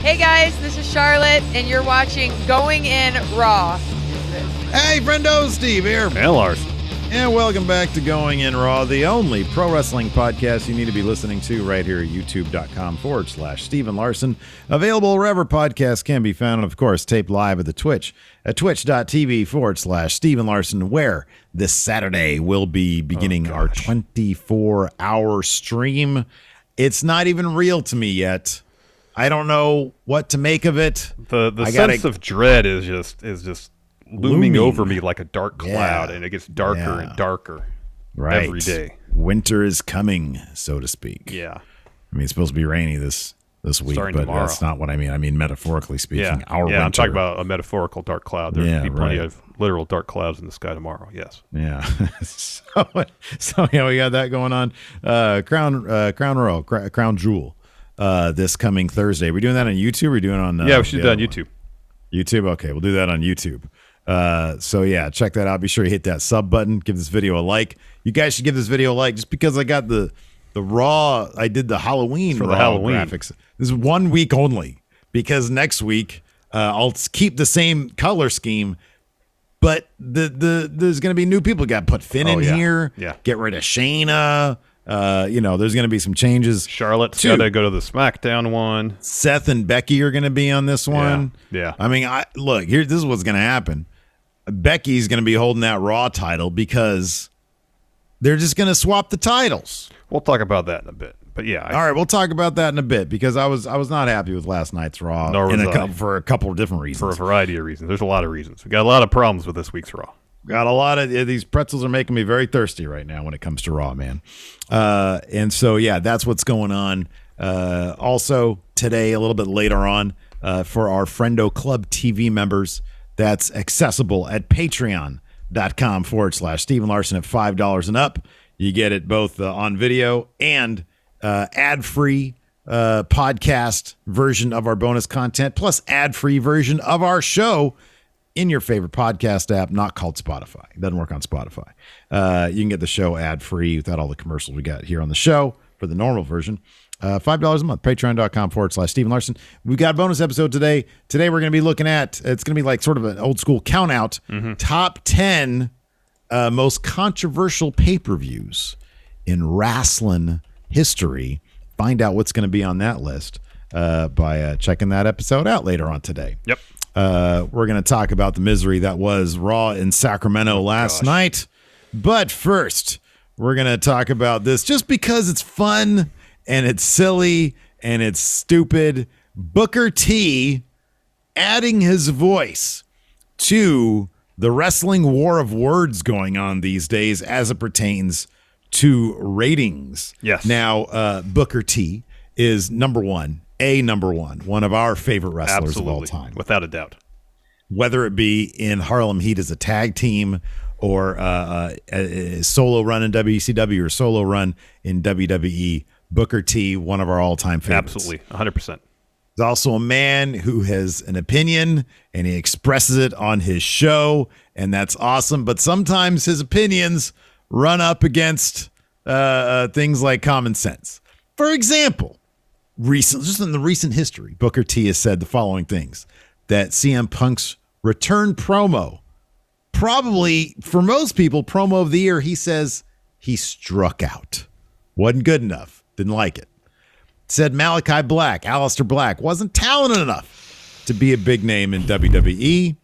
Hey guys, this is Charlotte, and you're watching Going In Raw. Hey, friendo, Steve here. And Lars. And welcome back to Going In Raw, the only pro wrestling podcast you need to be listening to right here at youtube.com/Steven Larson. Available wherever podcasts can be found, and of course, taped live at the Twitch at twitch.tv/Steven Larson, where this Saturday we'll be beginning our 24-hour stream. It's not even real to me yet. I don't know what to make of it. The sense of dread is just looming over me like a dark cloud, and it gets darker and darker every day. Winter is coming, so to speak. Yeah. I mean, it's supposed to be rainy this week, starting but tomorrow. That's not what I mean. I mean, metaphorically speaking, our winter. I'm talking about a metaphorical dark cloud. There'll be plenty of literal dark clouds in the sky tomorrow, yes. Yeah. so yeah, we got that going on. Crown Jewel, this coming Thursday. We're doing that on YouTube? We're doing it on... we should do that on YouTube. YouTube? Okay, we'll do that on YouTube. So yeah, check that out. Be sure to hit that sub button. Give this video a like. You guys should give this video a like just because I got the Raw. I did the Halloween for Raw the Halloween graphics. This is 1 week only because next week I'll keep the same color scheme, but there's going to be new people. Got to put Finn in here. Yeah. Get rid of Shayna. There's going to be some changes. Charlotte's got to go to the SmackDown one. Seth and Becky are going to be on this one. Yeah. I mean, this is what's going to happen. Becky's going to be holding that Raw title because they're just going to swap the titles. We'll talk about that in a bit. But yeah. All right, we'll talk about that in a bit because I was not happy with last night's Raw for a couple of different reasons. For a variety of reasons. There's a lot of reasons. We got a lot of problems with this week's Raw. Got a lot of these pretzels are making me very thirsty right now when it comes to Raw, man. And so, yeah, that's what's going on. Also, today, a little bit later on, for our Friendo Club TV members, that's accessible at patreon.com/Steven Larson at $5 and up. You get it both on video and ad-free podcast version of our bonus content, plus ad-free version of our show in your favorite podcast app, not called Spotify. It doesn't work on Spotify. You can get the show ad-free without all the commercials we got here on the show for the normal version. $5 a month, patreon.com/Steven Larson. We've got a bonus episode today. Today we're going to be looking at, it's going to be like sort of an old school count out, top 10 most controversial pay-per-views in wrestling history. Find out what's going to be on that list by checking that episode out later on today. Yep. We're going to talk about the misery that was Raw in Sacramento last night. But first, we're going to talk about this just because it's fun and it's silly and it's stupid. Booker T adding his voice to the wrestling war of words going on these days as it pertains to ratings. Yes. Now, Booker T is number one of our favorite wrestlers of all time. Without a doubt. Whether it be in Harlem Heat as a tag team or a solo run in WCW or solo run in WWE, Booker T, one of our all-time favorites. Absolutely, 100%. He's also a man who has an opinion, and he expresses it on his show, and that's awesome. But sometimes his opinions run up against things like common sense. For example, just in the recent history, Booker T has said the following things: that CM Punk's return promo, probably for most people, promo of the year, he says he struck out. Wasn't good enough. Didn't like it. Said Malachi Black, Aleister Black, wasn't talented enough to be a big name in WWE.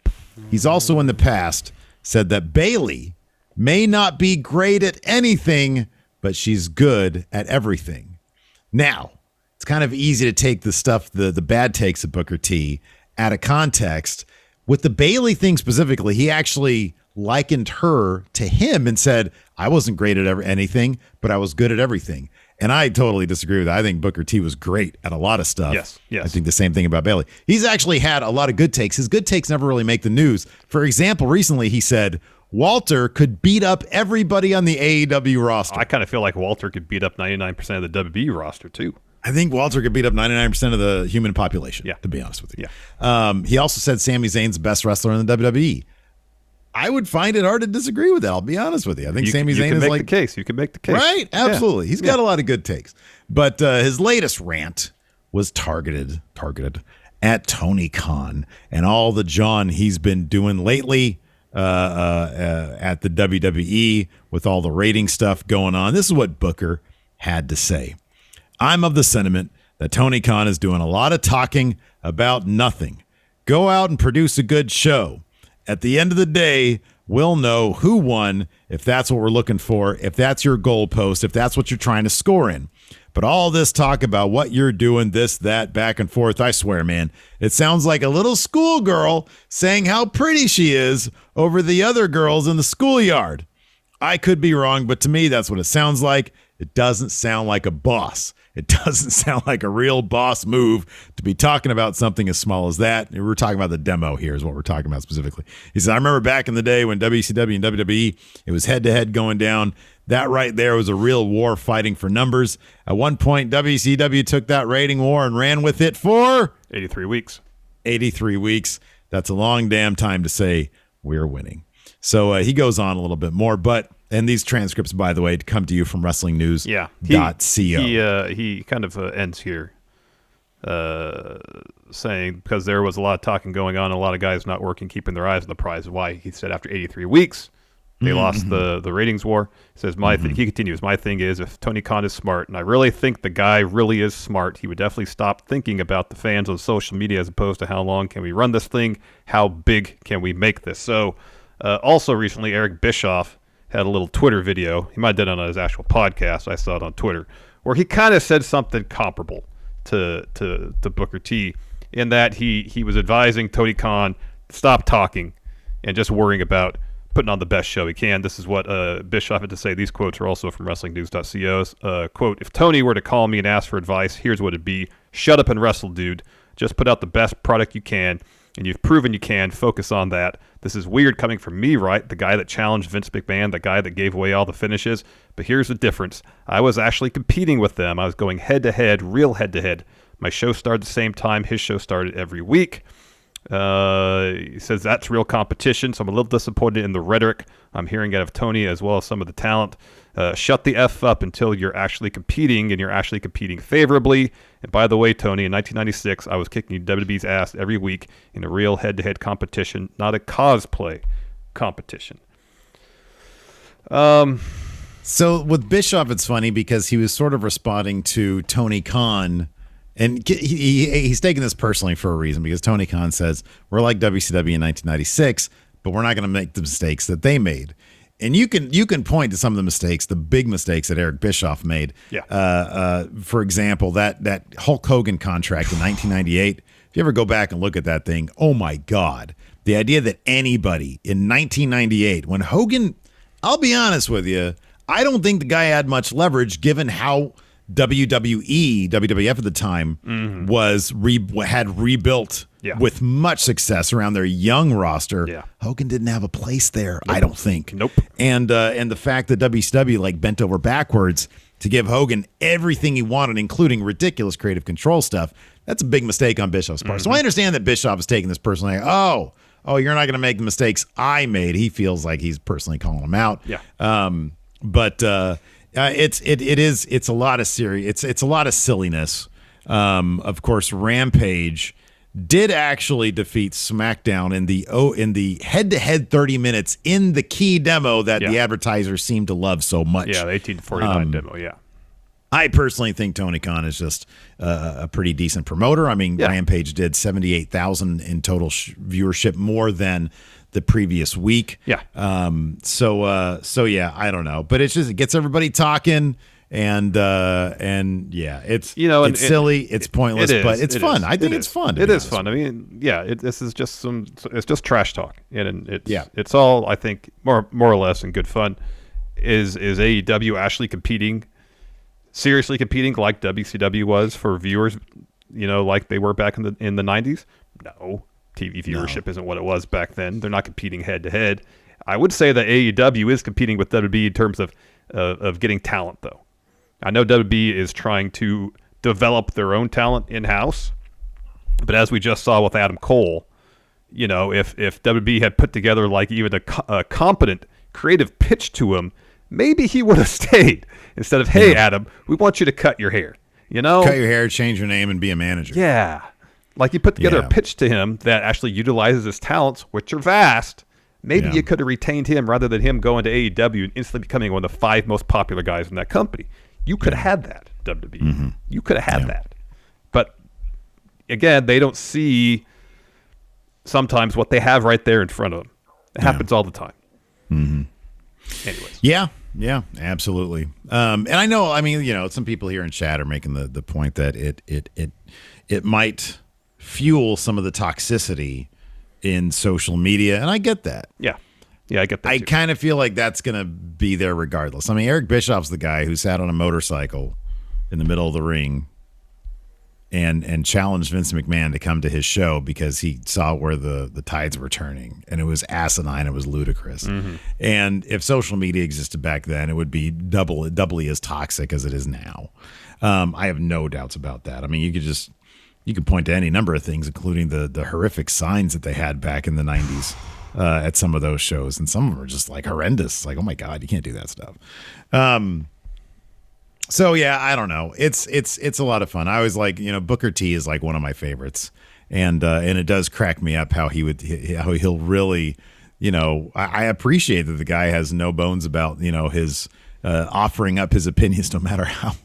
He's also in the past said that Bayley may not be great at anything, but she's good at everything. Now, it's kind of easy to take the stuff, the bad takes of Booker T out of context. With the Bayley thing specifically, he actually likened her to him and said, I wasn't great at anything, but I was good at everything. And I totally disagree with that. I think Booker T was great at a lot of stuff. Yes. I think the same thing about Bayley. He's actually had a lot of good takes. His good takes never really make the news. For example, recently he said Walter could beat up everybody on the AEW roster. I kind of feel like Walter could beat up 99% of the WWE roster too. I think Walter could beat up 99% of the human population, to be honest with you. Yeah. He also said Sami Zayn's the best wrestler in the WWE. I would find it hard to disagree with that. I'll be honest with you. I think Sami Zayn is like... You can make the case. Right? Absolutely. He's got a lot of good takes. But his latest rant was targeted at Tony Khan and all the John he's been doing lately at the WWE with all the rating stuff going on. This is what Booker had to say. I'm of the sentiment that Tony Khan is doing a lot of talking about nothing. Go out and produce a good show. At the end of the day, we'll know who won, if that's what we're looking for, if that's your goalpost, if that's what you're trying to score in. But all this talk about what you're doing, this, that, back and forth, I swear, man, it sounds like a little schoolgirl saying how pretty she is over the other girls in the schoolyard. I could be wrong, but to me, that's what it sounds like. It doesn't sound like a boss. It doesn't sound like a real boss move to be talking about something as small as that. We're talking about the demo here is what we're talking about specifically. He said, I remember back in the day when WCW and WWE, it was head-to-head going down. That right there was a real war fighting for numbers. At one point, WCW took that rating war and ran with it for 83 weeks. 83 weeks. That's a long damn time to say we're winning. So he goes on a little bit more, and these transcripts, by the way, come to you from WrestlingNews.co. Yeah, he kind of ends here saying, because there was a lot of talking going on, a lot of guys not working, keeping their eyes on the prize. Why he said after 83 weeks they lost the ratings war. He says he continues. My thing is, if Tony Khan is smart, and I really think the guy really is smart, he would definitely stop thinking about the fans on social media as opposed to how long can we run this thing, how big can we make this. So also recently, Eric Bischoff had a little Twitter video. He might have done it on his actual podcast. I saw it on Twitter, where he kind of said something comparable to Booker T, in that he was advising Tony Khan to stop talking and just worrying about putting on the best show he can. This is what Bischoff had to say. These quotes are also from WrestlingNews.co. Quote, if Tony were to call me and ask for advice, here's what it'd be. Shut up and wrestle, dude. Just put out the best product you can, and you've proven you can. Focus on that. This is weird coming from me, right? The guy that challenged Vince McMahon, the guy that gave away all the finishes. But here's the difference. I was actually competing with them. I was going head-to-head, real head-to-head. My show started the same time. His show started every week. He says that's real competition, so I'm a little disappointed in the rhetoric I'm hearing out of Tony as well as some of the talent. Shut the F up until you're actually competing, and you're actually competing favorably. And by the way, Tony, in 1996, I was kicking WWE's ass every week in a real head-to-head competition, not a cosplay competition. So with Bischoff, it's funny because he was sort of responding to Tony Khan. And he's taking this personally for a reason, because Tony Khan says, we're like WCW in 1996, but we're not going to make the mistakes that they made. And you can point to some of the mistakes, the big mistakes that Eric Bischoff made. Yeah. For example, that Hulk Hogan contract in 1998, if you ever go back and look at that thing, oh my God. The idea that anybody in 1998, when Hogan, I'll be honest with you, I don't think the guy had much leverage given how WWF at the time had rebuilt with much success around their young roster. Yeah. Hogan didn't have a place there, I don't think. Nope. And the fact that WCW bent over backwards to give Hogan everything he wanted, including ridiculous creative control stuff, that's a big mistake on Bischoff's part. So I understand that Bischoff is taking this personally. Oh, you're not going to make the mistakes I made. He feels like he's personally calling them out. Yeah. It's a lot of it's a lot of silliness. Of course, Rampage did actually defeat SmackDown in the head-to-head 30 minutes in the key demo that the advertisers seem to love so much. Yeah, the 1849 demo. Yeah. I personally think Tony Khan is just a pretty decent promoter. I mean, Rampage did 78,000 in total viewership, more than the previous week. Yeah. So yeah, I don't know, but it gets everybody talking, and yeah, it's it's silly, it's pointless, but it's fun. I think it's fun. It is fun. I mean, this is just it's just trash talk, and it's all, I think, more or less in good fun. Is AEW actually seriously competing like WCW was for viewers, like they were back in the 90s? No. TV viewership isn't what it was back then. They're not competing head-to-head. I would say that AEW is competing with WWE in terms of getting talent, though. I know WWE is trying to develop their own talent in-house, but as we just saw with Adam Cole, if WWE had put together even a competent creative pitch to him, maybe he would have stayed instead of, hey, Adam, we want you to cut your hair. You know, cut your hair, change your name, and be a manager. Yeah. Like you put together a pitch to him that actually utilizes his talents, which are vast. Maybe you could have retained him rather than him going to AEW and instantly becoming one of the 5 most popular guys in that company. You could have had that, WWE. Mm-hmm. You could have had that. But again, they don't see sometimes what they have right there in front of them. It happens all the time. Mm-hmm. Anyways. Yeah, absolutely. And I know, I mean, you know, some people here in chat are making the point that it might fuel some of the toxicity in social media, and I get that. Yeah, I get that. I too. kind of feel like that's going to be there regardless. I mean, Eric Bischoff's the guy who sat on a motorcycle in the middle of the ring and challenged Vince McMahon to come to his show because he saw where the tides were turning, and it was asinine, it was ludicrous. Mm-hmm. And if social media existed back then, it would be doubly as toxic as it is now. I have no doubts about that. I mean, you can point to any number of things, including the horrific signs that they had back in the 90s at some of those shows, and some of them were just like horrendous. Like, oh my God, you can't do that stuff. So yeah, I don't know. It's a lot of fun. I was like, you know, Booker T is like one of my favorites, and it does crack me up how he'll really, you know, I appreciate that the guy has no bones about, you know, his offering up his opinions, no matter how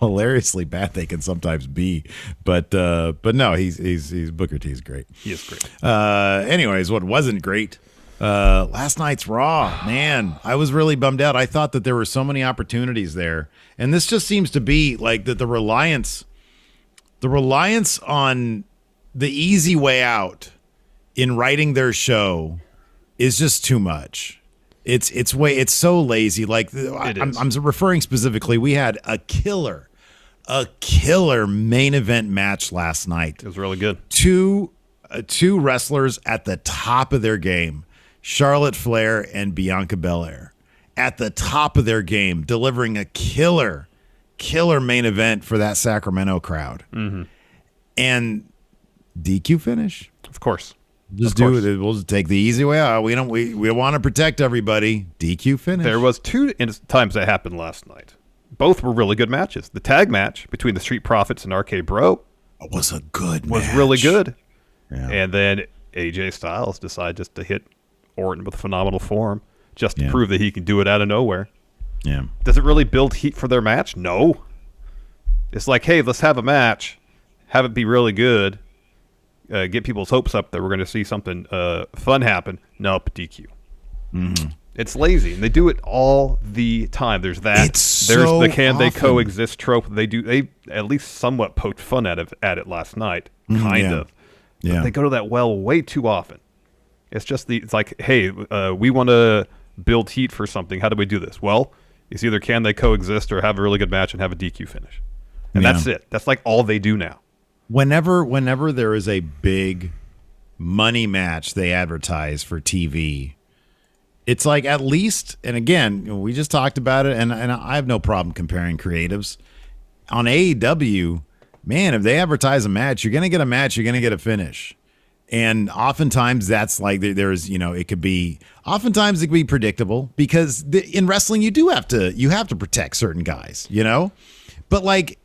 hilariously bad they can sometimes be. But no, he's Booker T is great. He is great. Anyways, what wasn't great? Last night's Raw, man, I was really bummed out. I thought that there were so many opportunities there, and this just seems to be like that the reliance on the easy way out in writing their show is just too much. It's so lazy. Like I'm referring specifically, we had a killer main event match last night. It was really good. Two wrestlers at the top of their game. Charlotte Flair and Bianca Belair at the top of their game, delivering a killer main event for that Sacramento crowd. Mm-hmm. And DQ finish. Of course. Just do it. We'll just take the easy way out. We want to protect everybody. DQ finish. There was 2 times that happened last night. Both were really good matches. The tag match between the Street Profits and RK Bro was a good was match. Really good. Yeah. And then AJ Styles decided just to hit Orton with phenomenal form just to prove that he can do it out of nowhere. Yeah. Does it really build heat for their match? No. It's like, hey, let's have a match, have it be really good, get people's hopes up that we're going to see something fun happen. Nope, DQ. Mm-hmm. It's lazy, and they do it all the time. There's that. There's the can they coexist trope. They at least somewhat poked fun at it last night, kind of. Yeah. But they go to that well way too often. It's like, hey, we want to build heat for something. How do we do this? Well, it's either can they coexist or have a really good match and have a DQ finish. And that's it. That's like all they do now. Whenever there is a big money match they advertise for TV, it's like at least, and again, we just talked about it, and I have no problem comparing creatives. On AEW, man, if they advertise a match, you're going to get a match, you're going to get a finish. And oftentimes that's like there's, you know, oftentimes it can be predictable because in wrestling you have to protect certain guys, you know, but like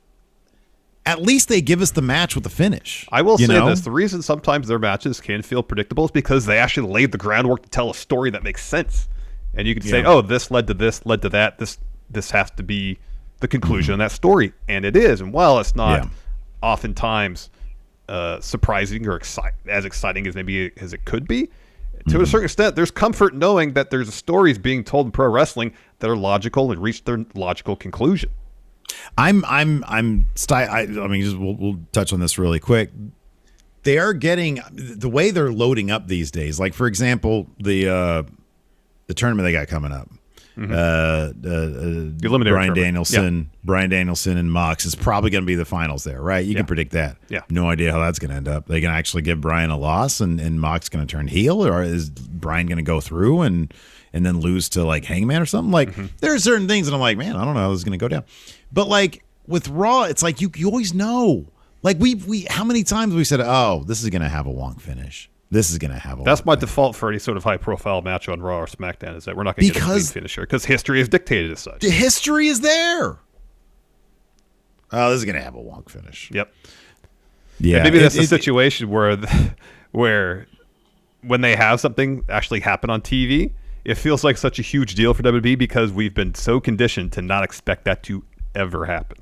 at least they give us the match with the finish. I will say this. The reason sometimes their matches can feel predictable is because they actually laid the groundwork to tell a story that makes sense. And you can say, oh, this led to this, led to that. This has to be the conclusion of that story. And it is. And while it's not oftentimes surprising or as exciting as maybe as it could be, to a certain extent, there's comfort knowing that there's stories being told in pro wrestling that are logical and reach their logical conclusion. I mean, we'll touch on this really quick. They are getting the way they're loading up these days. Like for example, the tournament they got coming up. The Brian Danielson and Mox is probably going to be the finals there, right? You can predict that. Yeah. No idea how that's going to end up. They can actually give Brian a loss and Mox going to turn heel, or is Brian going to go through and then lose to like Hangman or something? Like there are certain things that I'm like, man, I don't know how this is going to go down. But like with Raw, it's like you always know. Like we how many times we said, oh, this is going to have a wonk finish. This is going to have a That's my default for any sort of high-profile match on Raw or SmackDown is that we're not going to get a clean finisher because history is dictated as such. The history is there. Oh, this is gonna have a wonk finish. Yep. Yeah. And maybe that's a situation where when they have something actually happen on TV, it feels like such a huge deal for WWE because we've been so conditioned to not expect that to ever happen,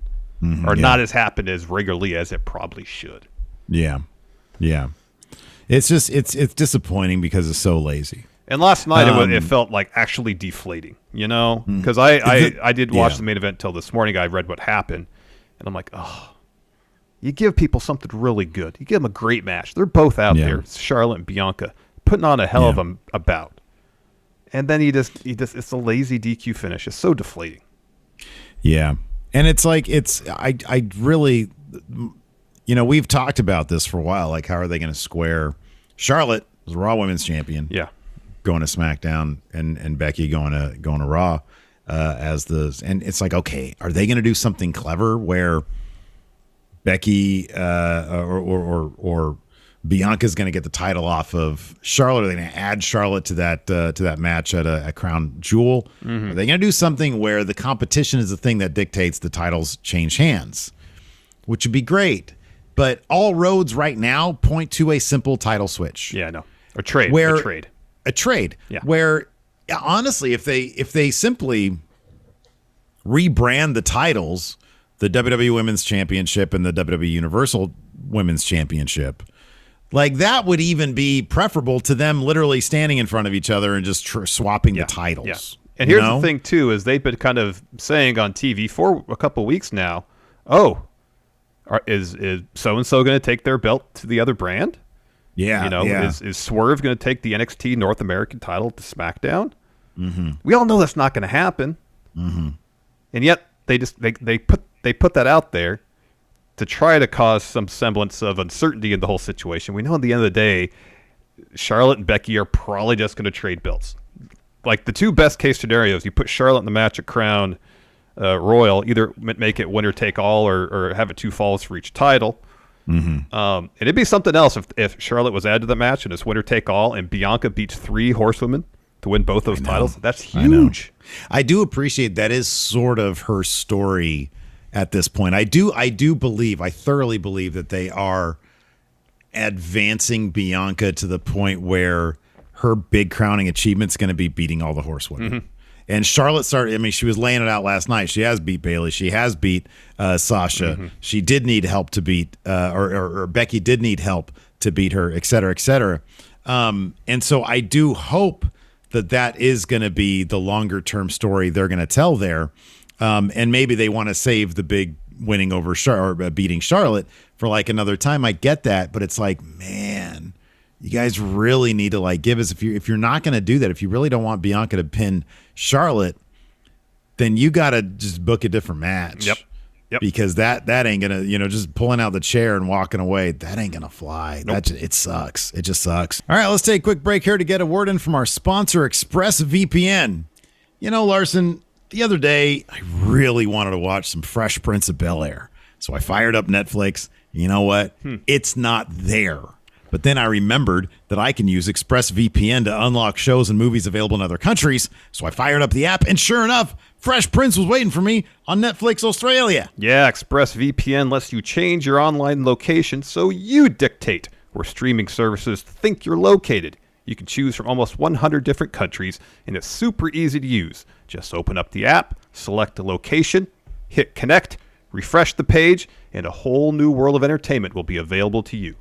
or not as happen as regularly as it probably should. Yeah. It's just it's disappointing because it's so lazy. And last night it felt like actually deflating, because I did watch the main event till this morning. I read what happened, and I'm like, oh, you give people something really good. You give them a great match. They're both out there, Charlotte and Bianca, putting on a hell of a bout. And then he just it's a lazy DQ finish. It's so deflating. Yeah. And it's like I really, we've talked about this for a while. Like, how are they going to square Charlotte as Raw Women's Champion? Yeah. Going to SmackDown and Becky going to Raw and it's like, okay, are they going to do something clever where Becky or Bianca's going to get the title off of Charlotte? Are they going to add Charlotte to that match at a Crown Jewel? Are they going to do something where the competition is the thing that dictates the titles change hands, which would be great? But all roads right now point to a simple title switch. Yeah, no, a trade. A trade. Yeah. Where honestly, if they simply rebrand the titles, the WWE Women's Championship and the WWE Universal Women's Championship, like that would even be preferable to them literally standing in front of each other and just swapping the titles. Yeah. And here's the thing too, is they've been kind of saying on TV for a couple of weeks now, is so-and-so going to take their belt to the other brand? Yeah. Is Swerve going to take the NXT North American title to SmackDown? We all know that's not going to happen. And yet they put that out there to try to cause some semblance of uncertainty in the whole situation. We know at the end of the day, Charlotte and Becky are probably just going to trade belts. Like the two best case scenarios, you put Charlotte in the match at Crown Royal, either make it winner take all or have it two falls for each title. And it'd be something else if Charlotte was added to the match and it's winner take all and Bianca beats 3 horsewomen to win both those titles. That's huge. I do appreciate that is sort of her story at this point. I thoroughly believe that they are advancing Bianca to the point where her big crowning achievement is going to be beating all the horsewomen. And Charlotte she was laying it out last night. She has beat Bayley. She has beat Sasha. She did need help to beat, or Becky did need help to beat her, et cetera, et cetera. And so I do hope that is going to be the longer term story they're going to tell there. And maybe they want to save the big winning over beating Charlotte for like another time. I get that, but it's like, man, you guys really need to like give us, if you're not going to do that, if you really don't want Bianca to pin Charlotte, then you got to just book a different match. Yep. Because that ain't going to, just pulling out the chair and walking away, that ain't going to fly. Nope. It sucks. It just sucks. All right, let's take a quick break here to get a word in from our sponsor, ExpressVPN. Larson, the other day, I really wanted to watch some Fresh Prince of Bel-Air. So I fired up Netflix. You know what? It's not there. But then I remembered that I can use ExpressVPN to unlock shows and movies available in other countries. So I fired up the app, and sure enough, Fresh Prince was waiting for me on Netflix Australia. Yeah, ExpressVPN lets you change your online location so you dictate where streaming services think you're located. You can choose from almost 100 different countries, and it's super easy to use. Just open up the app, select the location, hit connect, refresh the page, and a whole new world of entertainment will be available to you.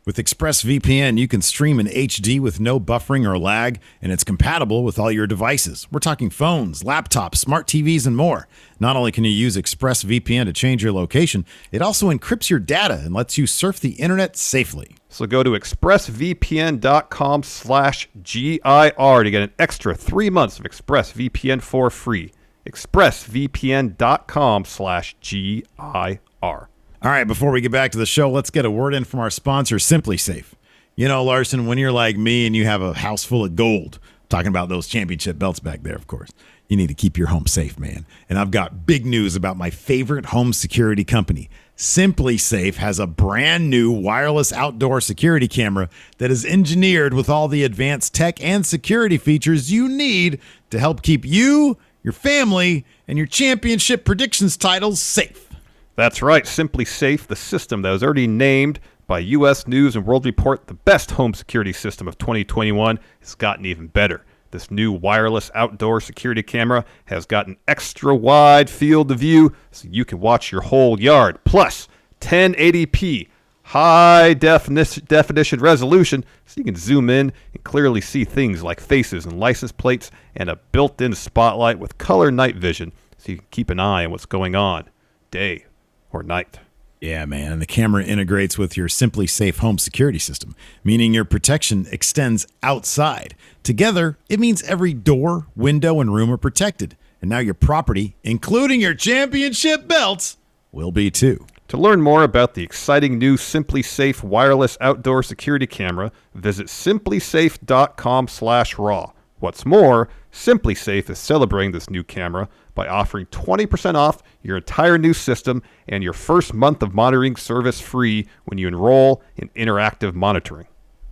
With ExpressVPN, you can stream in HD with no buffering or lag, and it's compatible with all your devices. We're talking phones, laptops, smart TVs, and more. Not only can you use ExpressVPN to change your location, it also encrypts your data and lets you surf the internet safely. So go to expressvpn.com/GIR to get an extra 3 months of ExpressVPN for free. expressvpn.com/GIR. All right, before we get back to the show, let's get a word in from our sponsor, Simply Safe. Larson, when you're like me and you have a house full of gold, talking about those championship belts back there, of course, you need to keep your home safe, man. And I've got big news about my favorite home security company. Simply Safe has a brand new wireless outdoor security camera that is engineered with all the advanced tech and security features you need to help keep you, your family, and your championship predictions titles safe. That's right, Simply Safe, the system that was already named by U.S. News and World Report the best home security system of 2021, has gotten even better. This new wireless outdoor security camera has got an extra wide field of view so you can watch your whole yard. Plus, 1080p high definition resolution so you can zoom in and clearly see things like faces and license plates, and a built-in spotlight with color night vision so you can keep an eye on what's going on day or night. Yeah, man. And the camera integrates with your Simply Safe home security system, meaning your protection extends outside. Together, it means every door, window, and room are protected. And now your property, including your championship belts, will be too. To learn more about the exciting new Simply Safe wireless outdoor security camera, visit simplysafe.com/raw. What's more, Simply Safe is celebrating this new camera by offering 20% off your entire new system and your first month of monitoring service free when you enroll in interactive monitoring.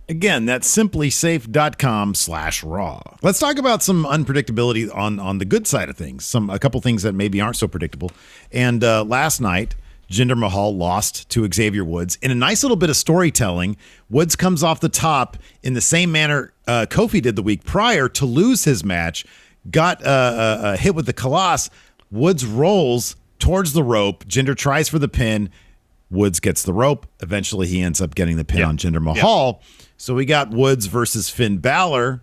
Again, that's simplysafe.com/raw. Let's talk about some unpredictability on the good side of things. A couple things that maybe aren't so predictable. And last night, Jinder Mahal lost to Xavier Woods. In a nice little bit of storytelling, Woods comes off the top in the same manner Kofi did the week prior to lose his match, got hit with the Colossus. Woods rolls towards the rope. Jinder tries for the pin. Woods gets the rope. Eventually, he ends up getting the pin on Jinder Mahal. Yeah. So we got Woods versus Finn Balor.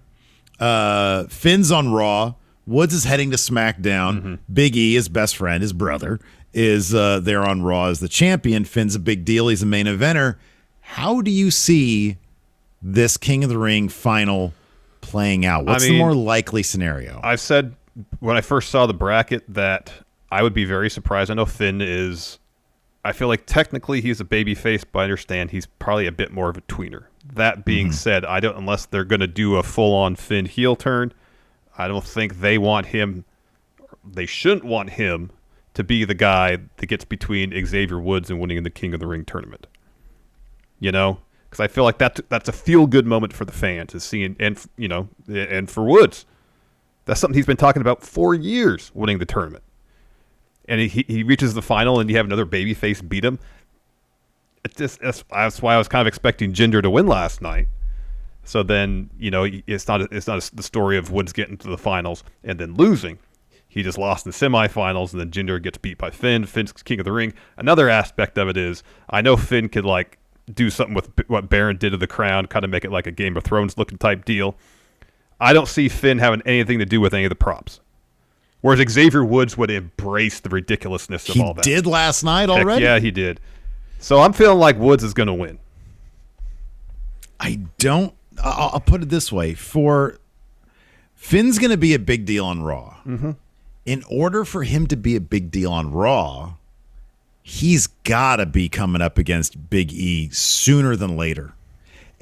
Finn's on Raw. Woods is heading to SmackDown. Mm-hmm. Big E, his best friend, his brother, is there on Raw as the champion. Finn's a big deal. He's a main eventer. How do you see this King of the Ring final playing out? What's the more likely scenario? I've said when I first saw the bracket that I would be very surprised. I know Finn is, I feel like technically he's a babyface, but I understand he's probably a bit more of a tweener. That being said, unless they're going to do a full-on Finn heel turn, I don't think they shouldn't want him to be the guy that gets between Xavier Woods and winning in the King of the Ring tournament. You know? Because I feel like that's a feel-good moment for the fans, is seeing, and for Woods. That's something he's been talking about for years, winning the tournament. And he reaches the final, and you have another babyface beat him. That's why I was kind of expecting Jinder to win last night. So then, it's not the story of Woods getting to the finals and then losing. He just lost in the semifinals, and then Jinder gets beat by Finn. Finn's King of the Ring. Another aspect of it is, I know Finn could do something with what Baron did to the Crown, kind of make it like a Game of Thrones looking type deal. I don't see Finn having anything to do with any of the props. Whereas Xavier Woods would embrace the ridiculousness of all that. He did last night already? Yeah, he did. So I'm feeling like Woods is going to win. I'll put it this way. Finn's going to be a big deal on Raw. Mm-hmm. In order for him to be a big deal on Raw, he's got to be coming up against Big E sooner than later.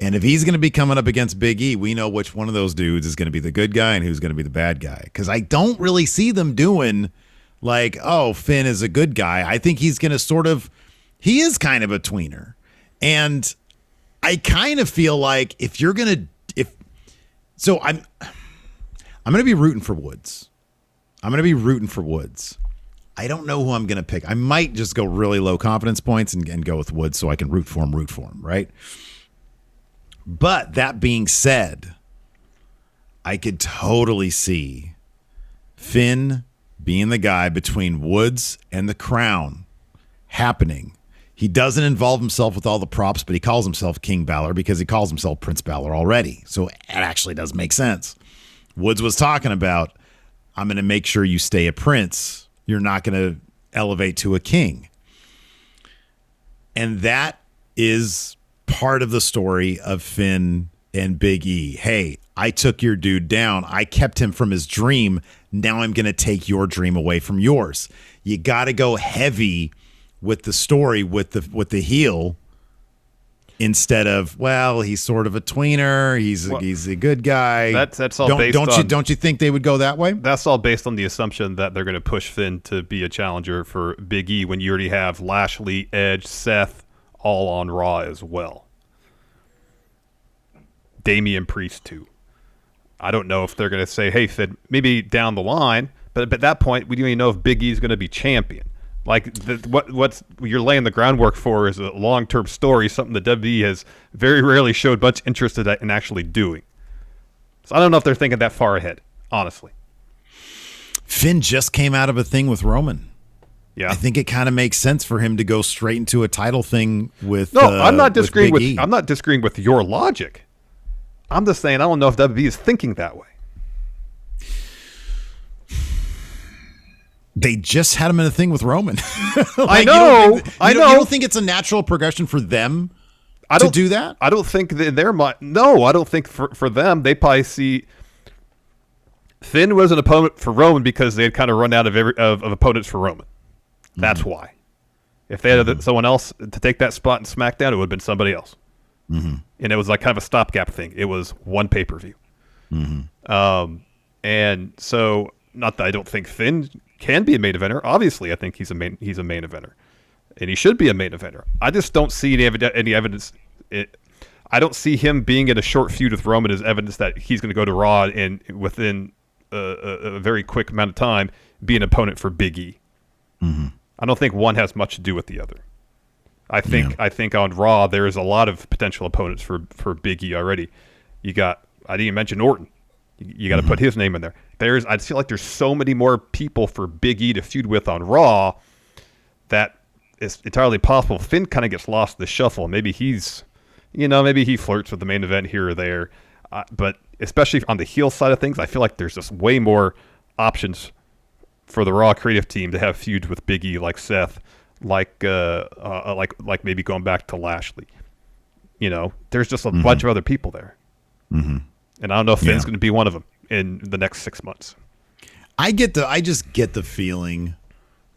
And if he's going to be coming up against Big E, we know which one of those dudes is going to be the good guy and who's going to be the bad guy. Because I don't really see them doing Finn is a good guy. I think he's going to he is kind of a tweener. And I kind of feel like I'm going to be rooting for Woods. I don't know who I'm going to pick. I might just go really low confidence points and go with Woods so I can root for him, right? But that being said, I could totally see Finn being the guy between Woods and the Crown happening. He doesn't involve himself with all the props, but he calls himself King Balor because he calls himself Prince Balor already. So it actually does make sense. Woods was talking about, I'm going to make sure you stay a prince. You're not going to elevate to a king. And that is part of the story of Finn and Big E. Hey, I took your dude down. I kept him from his dream. Now I'm going to take your dream away from yours. You got to go heavy with the story with the heel instead of, he's sort of a tweener. He's a good guy. That's all based on. Don't you think they would go that way? That's all based on the assumption that they're going to push Finn to be a challenger for Big E when you already have Lashley, Edge, Seth all on Raw as well. Damian Priest too. I don't know if they're going to say, hey, Finn, maybe down the line, but at that point, we don't even know if Big E is going to be champion. Like what's you're laying the groundwork for is a long-term story, something the WWE has very rarely showed much interest in actually doing. So I don't know if they're thinking that far ahead, honestly. Finn just came out of a thing with Roman. Yeah, I think it kind of makes sense for him to go straight into a title thing with. No, I'm not disagreeing with. E. I'm not disagreeing with your logic. I'm just saying I don't know if WWE is thinking that way. They just had him in a thing with Roman. I know. You don't think it's a natural progression for them to do that? I don't think in their mind. No, I don't think for them. They probably see Finn was an opponent for Roman because they had kind of run out of opponents for Roman. That's why. If they had someone else to take that spot in SmackDown, it would have been somebody else. And it was like kind of a stopgap thing. It was one pay-per-view. And so, not that I don't think Finn can be a main eventer. Obviously, I think he's a main eventer, and he should be a main eventer. I just don't see any evidence. I don't see him being in a short feud with Roman as evidence that he's going to go to Raw and within a very quick amount of time be an opponent for Big E. I don't think one has much to do with the other. I think on Raw there is a lot of potential opponents for Big E already. I didn't even mention Orton. You got to put his name in there. I feel like there's so many more people for Big E to feud with on Raw that it's entirely possible Finn kind of gets lost in the shuffle. Maybe maybe he flirts with the main event here or there. But especially on the heel side of things, I feel like there's just way more options for the Raw creative team to have feuds with Big E, like Seth, like maybe going back to Lashley. There's just a bunch of other people there. And I don't know if Finn's going to be one of them in the next 6 months. I just get the feeling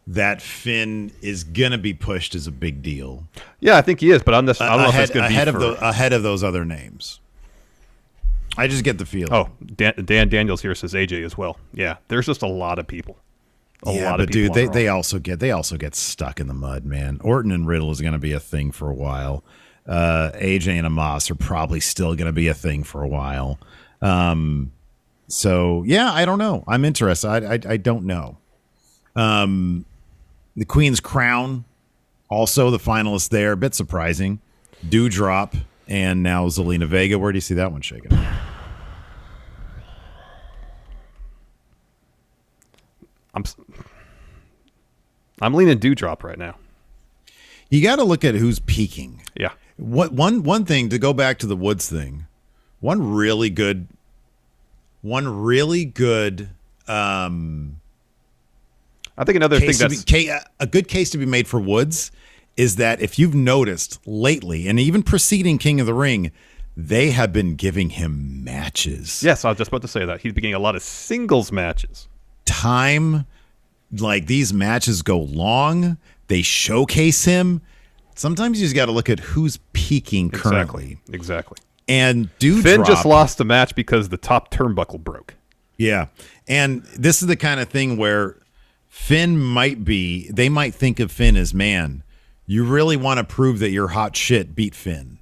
that Finn is going to be pushed as a big deal. Yeah, I think he is, but I don't know if it's going to be ahead of those other names. I just get the feeling. Oh, Dan Daniels here says AJ as well. Yeah, there's just a lot of people. Dude, they also get stuck in the mud, man. Orton and Riddle is going to be a thing for a while. AJ and Amos are probably still going to be a thing for a while. So yeah, I don't know. I'm interested. I don't know. The Queen's Crown, also the finalists there, a bit surprising. Doudrop and now Zelina Vega. Where do you see that one shaking? I'm leaning Doudrop right now. You got to look at who's peaking. Yeah. One thing, to go back to the Woods thing, one really good I think another thing a good case to be made for Woods is that if you've noticed lately, and even preceding King of the Ring, they have been giving him matches. Yes, I was just about to say that. He's been getting a lot of singles matches. Like these matches go long. They showcase him. Sometimes you just got to look at who's peaking currently. Exactly. And Doudrop, Finn just lost the match because the top turnbuckle broke. Yeah. And this is the kind of thing where Finn they might think of Finn as, man, you really want to prove that you're hot shit, beat Finn.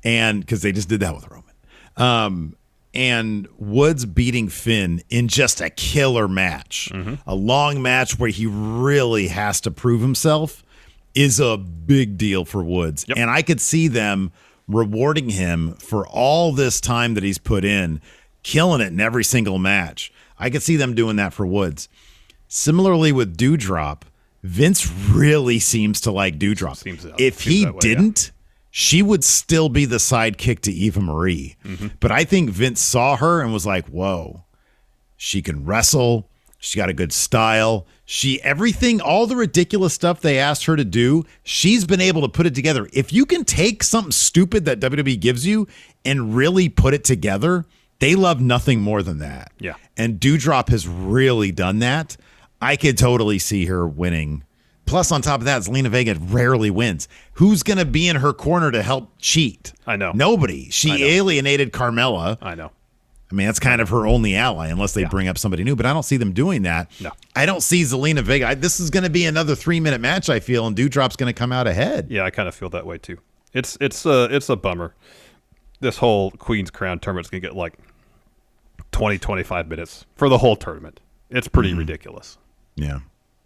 And because they just did that with Roman. And Woods beating Finn in just a killer match, a long match where he really has to prove himself, is a big deal for Woods. Yep. And I could see them rewarding him for all this time that he's put in, killing it in every single match. I could see them doing that for Woods. Similarly with Doudrop, Vince really seems to like Doudrop. If he didn't, she would still be the sidekick to Eva Marie. But I think Vince saw her and was like, whoa, she can wrestle. She got a good style. All the ridiculous stuff they asked her to do, she's been able to put it together. If you can take something stupid that WWE gives you and really put it together, they love nothing more than that. Yeah. And Doudrop has really done that. I could totally see her winning. Plus, on top of that, Zelina Vega rarely wins. Who's going to be in her corner to help cheat? I know. Nobody. She alienated Carmella. I know. I mean, that's kind of her only ally, unless they bring up somebody new. But I don't see them doing that. No. I don't see Zelina Vega. This is going to be another 3-minute match, I feel, and Doudrop's going to come out ahead. Yeah, I kind of feel that way, too. It's a bummer. This whole Queen's Crown tournament's going to get like 20, 25 minutes for the whole tournament. It's pretty ridiculous. Yeah.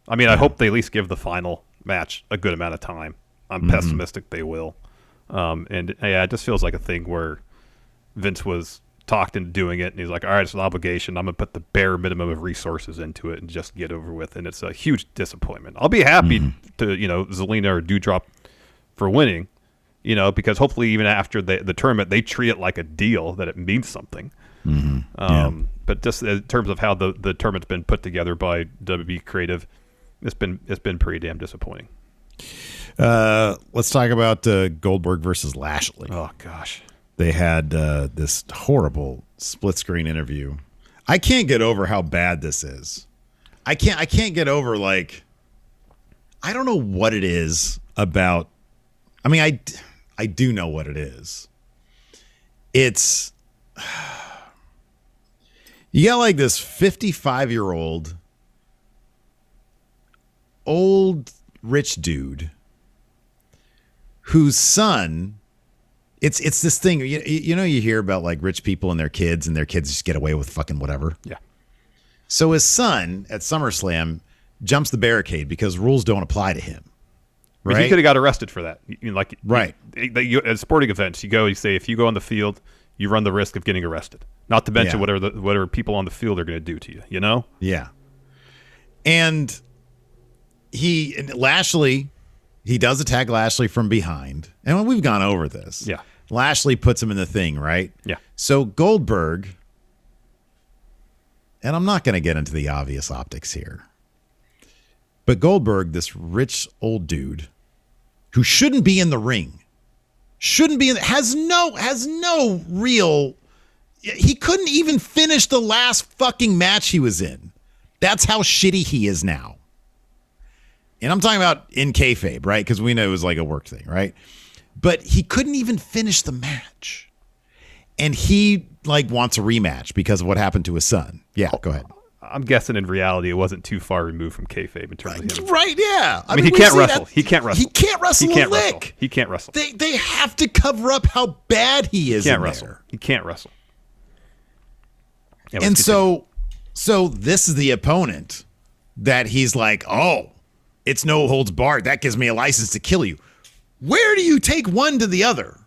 I mean, I hope they at least give the final match a good amount of time. I'm pessimistic they will. And yeah, it just feels like a thing where Vince was talked into doing it, and he's like, all right, it's an obligation. I'm going to put the bare minimum of resources into it and just get over with. And it's a huge disappointment. I'll be happy to, Zelina or Doudrop for winning, because hopefully even after the tournament, they treat it like a deal, that it means something. But just in terms of how the tournament's been put together by WWE Creative, it's been pretty damn disappointing. Let's talk about Goldberg versus Lashley. Oh gosh, they had this horrible split screen interview. I can't get over how bad this is. I can't get over, like, I don't know what it is about. I mean, I do know what it is. It's you got like this 55-year-old old rich dude whose son, it's this thing, you hear about like rich people and their kids just get away with fucking whatever. Yeah. So his son at SummerSlam jumps the barricade because rules don't apply to him. Right? But he could have got arrested for that. Right. At sporting events, you say if you go on the field, you run the risk of getting arrested. Not to mention whatever people on the field are going to do to you. Yeah. And Lashley, he does attack Lashley from behind. And we've gone over this. Yeah. Lashley puts him in the thing, right? Yeah. So Goldberg, and I'm not going to get into the obvious optics here, but Goldberg, this rich old dude who shouldn't be in the ring, has no real, he couldn't even finish the last fucking match he was in. That's how shitty he is now. And I'm talking about in kayfabe, right? Because we know it was like a work thing, right? But he couldn't even finish the match. And he wants a rematch because of what happened to his son. Yeah, go ahead. I'm guessing in reality it wasn't too far removed from kayfabe in terms of him. Right, yeah. I mean, he can't wrestle. He can't wrestle. He can't wrestle a lick. He can't wrestle. They have to cover up how bad he is. He can't wrestle. He can't wrestle. Yeah, and so this is the opponent that he's like, oh, it's no holds barred. That gives me a license to kill you. Where do you take one to the other?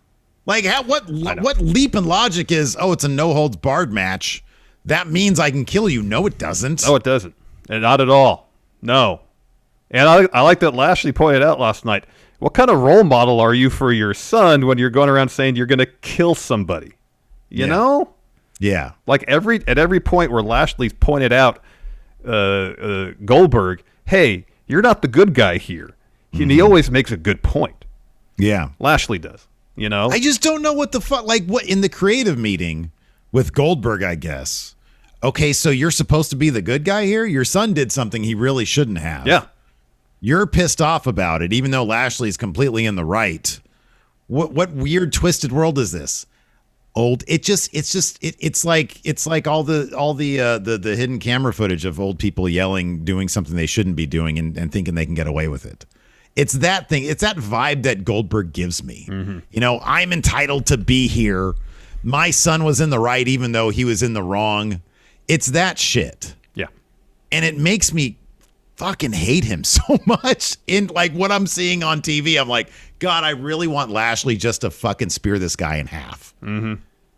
Like, what leap in logic is, oh, it's a no holds barred match. That means I can kill you. No, it doesn't. No, it doesn't. And not at all. No. And I like that Lashley pointed out last night. What kind of role model are you for your son when you're going around saying you're going to kill somebody? You know? Yeah. Like at every point where Lashley's pointed out Goldberg, hey, you're not the good guy here. He always makes a good point. Yeah. Lashley does. I just don't know what the fuck, what in the creative meeting with Goldberg, I guess. Okay, so you're supposed to be the good guy here? Your son did something he really shouldn't have. Yeah. You're pissed off about it, even though Lashley's completely in the right. What weird twisted world is this? It's like all the hidden camera footage of old people yelling, doing something they shouldn't be doing and thinking they can get away with it. It's that thing. It's that vibe that Goldberg gives me. I'm entitled to be here. My son was in the right, even though he was in the wrong. It's that shit. Yeah. And it makes me fucking hate him so much. In what I'm seeing on TV, I'm like, God, I really want Lashley just to fucking spear this guy in half.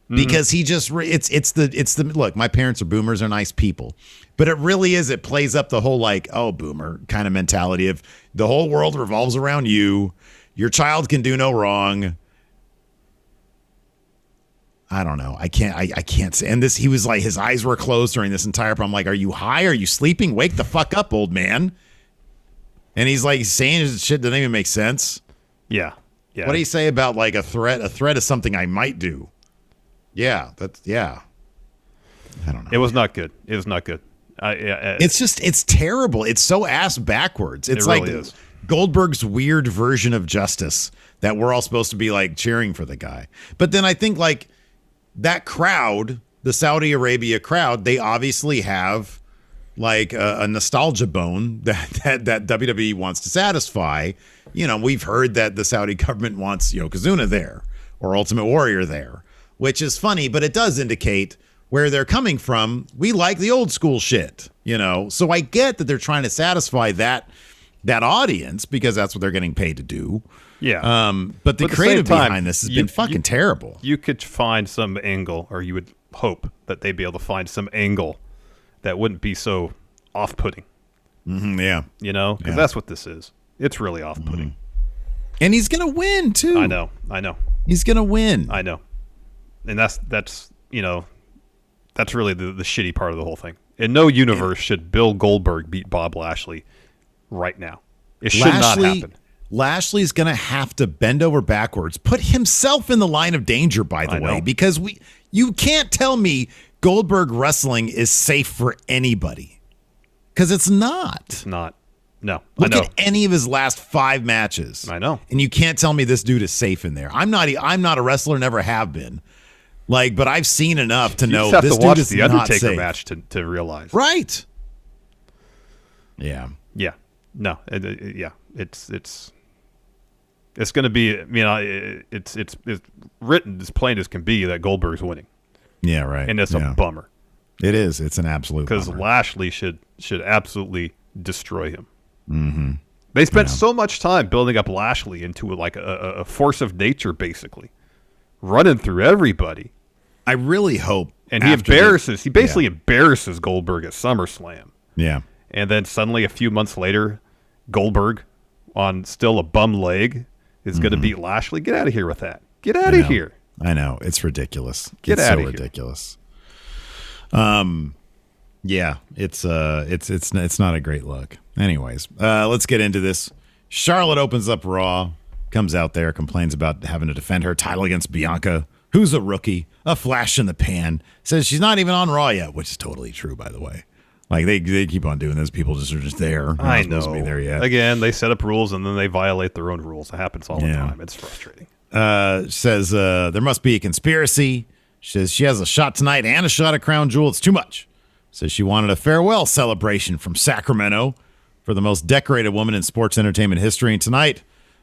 Because he just, it's the look, my parents are boomers, are nice people. But it really is, it plays up the whole oh, boomer kind of mentality of the whole world revolves around you. Your child can do no wrong. I don't know. I can't say. And he was like, his eyes were closed during this entire problem. I'm like, are you high? Are you sleeping? Wake the fuck up, old man. And he's saying shit that doesn't even make sense. Yeah. What do you say about a threat? A threat is something I might do. Yeah. I don't know. It was not good. It's terrible. It's so ass backwards. It's really is. Goldberg's weird version of justice that we're all supposed to be cheering for the guy. But then I think that crowd, the Saudi Arabia crowd, they obviously have a nostalgia bone that WWE wants to satisfy. We've heard that the Saudi government wants Yokozuna there or Ultimate Warrior there, which is funny, but it does indicate where they're coming from. We like the old school shit, So I get that they're trying to satisfy that audience because that's what they're getting paid to do. Yeah. But the creative behind this has been fucking terrible. You could find some angle, or you would hope that they'd be able to find some angle that wouldn't be so off-putting. Mm-hmm, yeah. Because that's what this is. It's really off-putting. Mm-hmm. And he's going to win, too. I know. He's going to win. I know. And that's really the shitty part of the whole thing. In no universe should Bill Goldberg beat Bob Lashley right now. It should not happen. Lashley's going to have to bend over backwards, put himself in the line of danger, by the way, because you can't tell me Goldberg wrestling is safe for anybody, because it's not. It's not. No. Look at any of his last 5 matches. I know. And you can't tell me this dude is safe in there. I'm not a wrestler, never have been. But I've seen enough to know this dude is not safe. You have to watch the Undertaker match to realize. Right. Yeah. Yeah. No. Yeah. It's going to be. It's written as plain as can be that Goldberg's winning. Yeah. Right. And it's a bummer. It is. It's an absolute bummer. Because Lashley should absolutely destroy him. Mm-hmm. They spent so much time building up Lashley into like a force of nature, basically, running through everybody. I really hope. And he basically embarrasses Goldberg at SummerSlam. Yeah. And then suddenly a few months later, Goldberg on still a bum leg is going to beat Lashley. Get out of here with that. Get out of here. I know. It's ridiculous. Get out of here. Ridiculous. Yeah, it's not a great look. Anyways, let's get into this. Charlotte opens up Raw, comes out there, complains about having to defend her title against Bianca, who's a rookie, a flash in the pan, says she's not even on Raw yet, which is totally true, by the way. They keep on doing this. People are just there. I know. Supposed to be there yet. Again, they set up rules and then they violate their own rules. It happens all the time. It's frustrating. Says there must be a conspiracy. She says she has a shot tonight and a shot at Crown Jewel. It's too much. Says she wanted a farewell celebration from Sacramento for the most decorated woman in sports entertainment history. And tonight,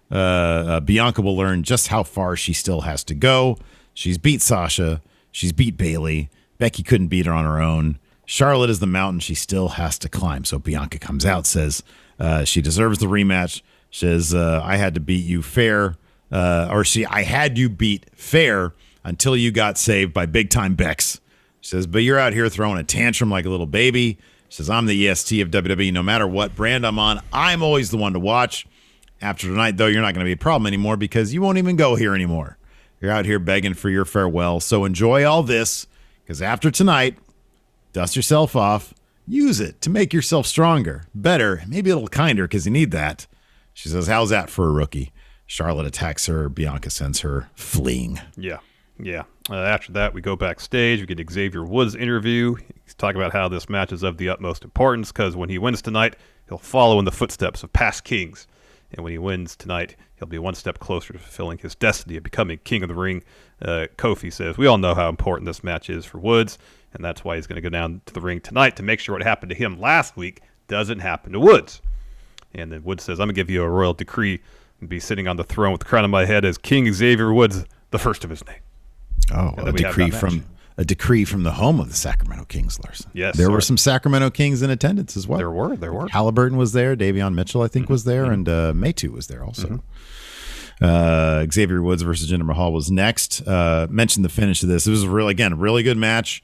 Bianca will learn just how far she still has to go. She's beat Sasha. She's beat Bayley. Becky couldn't beat her on her own. Charlotte is the mountain she still has to climb. So Bianca comes out, says she deserves the rematch. Says, I had to beat you fair. I had you beat fair until you got saved by big-time Bex. She says, but you're out here throwing a tantrum like a little baby. She says, I'm the EST of WWE. No matter what brand I'm on, I'm always the one to watch. After tonight, though, you're not going to be a problem anymore because you won't even go here anymore. You're out here begging for your farewell. So enjoy all this, because after tonight, dust yourself off. Use it to make yourself stronger, better, maybe a little kinder, because you need that. She says, how's that for a rookie? Charlotte attacks her. Bianca sends her fleeing. Yeah. After that, we go backstage. We get Xavier Woods' interview. He's talking about how this match is of the utmost importance because when he wins tonight, he'll follow in the footsteps of past kings. And when he wins tonight, he'll be one step closer to fulfilling his destiny of becoming king of the ring. Kofi says, we all know how important this match is for Woods, and that's why he's going to go down to the ring tonight to make sure what happened to him last week doesn't happen to Woods. And then Woods says, I'm going to give you a royal decree and be sitting on the throne with the crown on my head as King Xavier Woods, the first of his name. Oh, a decree from the home of the Sacramento Kings, Larson. Yes, there were some Sacramento Kings in attendance as well. There were. Halliburton was there. Davion Mitchell, I think, was there, and Maytu was there also. Xavier Woods versus Jinder Mahal was next. Mentioned the finish of this. It was really good match.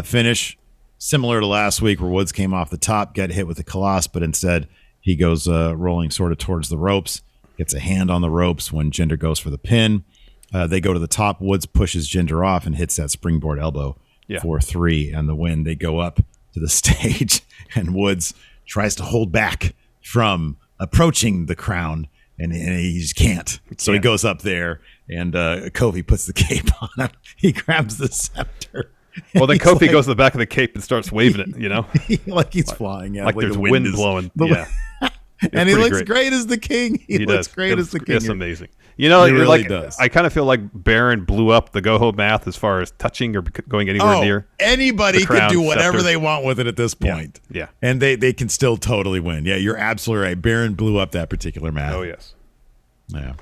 Finish similar to last week, where Woods came off the top, got hit with the Colossus, but instead he goes rolling sort of towards the ropes, gets a hand on the ropes when Jinder goes for the pin. They go to the top. Woods pushes Jinder off and hits that springboard elbow for 3 and the win. They go up to the stage, and Woods tries to hold back from approaching the crown, and he just can't. So he goes up there, and Kofi puts the cape on him. He grabs the scepter. Well, then Kofi goes to the back of the cape and starts waving it, like he's flying. Yeah, like there's the wind blowing. And he looks great as the king. He looks great as the king. It's amazing. He really does. I kind of feel like Baron blew up the go home math as far as touching or going anywhere near. Anybody can do whatever they want with it at this point. Yeah. And they can still totally win. Yeah, you're absolutely right. Baron blew up that particular math. Oh, yes. Yeah.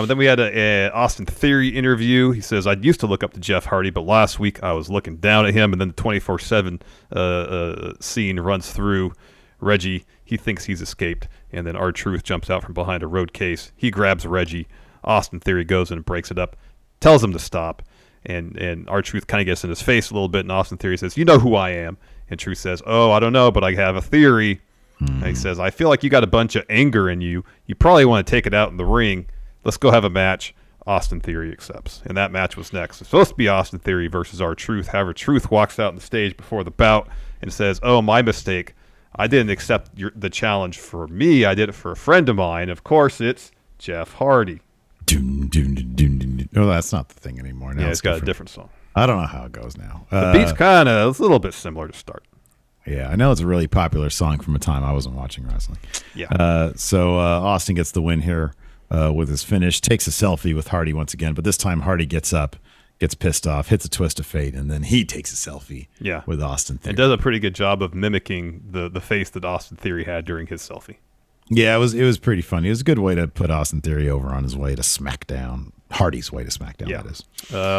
Then we had a Austin Theory interview. He says, I used to look up to Jeff Hardy, but last week I was looking down at him. And then the 24/7 scene runs through Reggie. He thinks he's escaped. And then R-Truth jumps out from behind a road case. He grabs Reggie. Austin Theory goes in and breaks it up, tells him to stop. And R-Truth kind of gets in his face a little bit. And Austin Theory says, you know who I am. And Truth says, oh, I don't know, but I have a theory. And he says, I feel like you got a bunch of anger in you. You probably want to take it out in the ring. Let's go have a match. Austin Theory accepts. And that match was next. It's supposed to be Austin Theory versus R-Truth. However, Truth walks out on the stage before the bout and says, oh, my mistake. I didn't accept the challenge for me. I did it for a friend of mine. Of course, it's Jeff Hardy. Oh, that's not the thing anymore. Now Yeah, it's got a different song. I don't know how it goes now. The beat's kind of a little bit similar to start. Yeah, I know it's a really popular song from a time I wasn't watching wrestling. Yeah. So Austin gets the win here with his finish, takes a selfie with Hardy once again, but this time Hardy gets up, gets pissed off, hits a twist of fate, and then he takes a selfie with Austin Theory. And does a pretty good job of mimicking the face that Austin Theory had during his selfie. Yeah, it was pretty funny. It was a good way to put Austin Theory over on his way to SmackDown. Hardy's way to SmackDown, that is.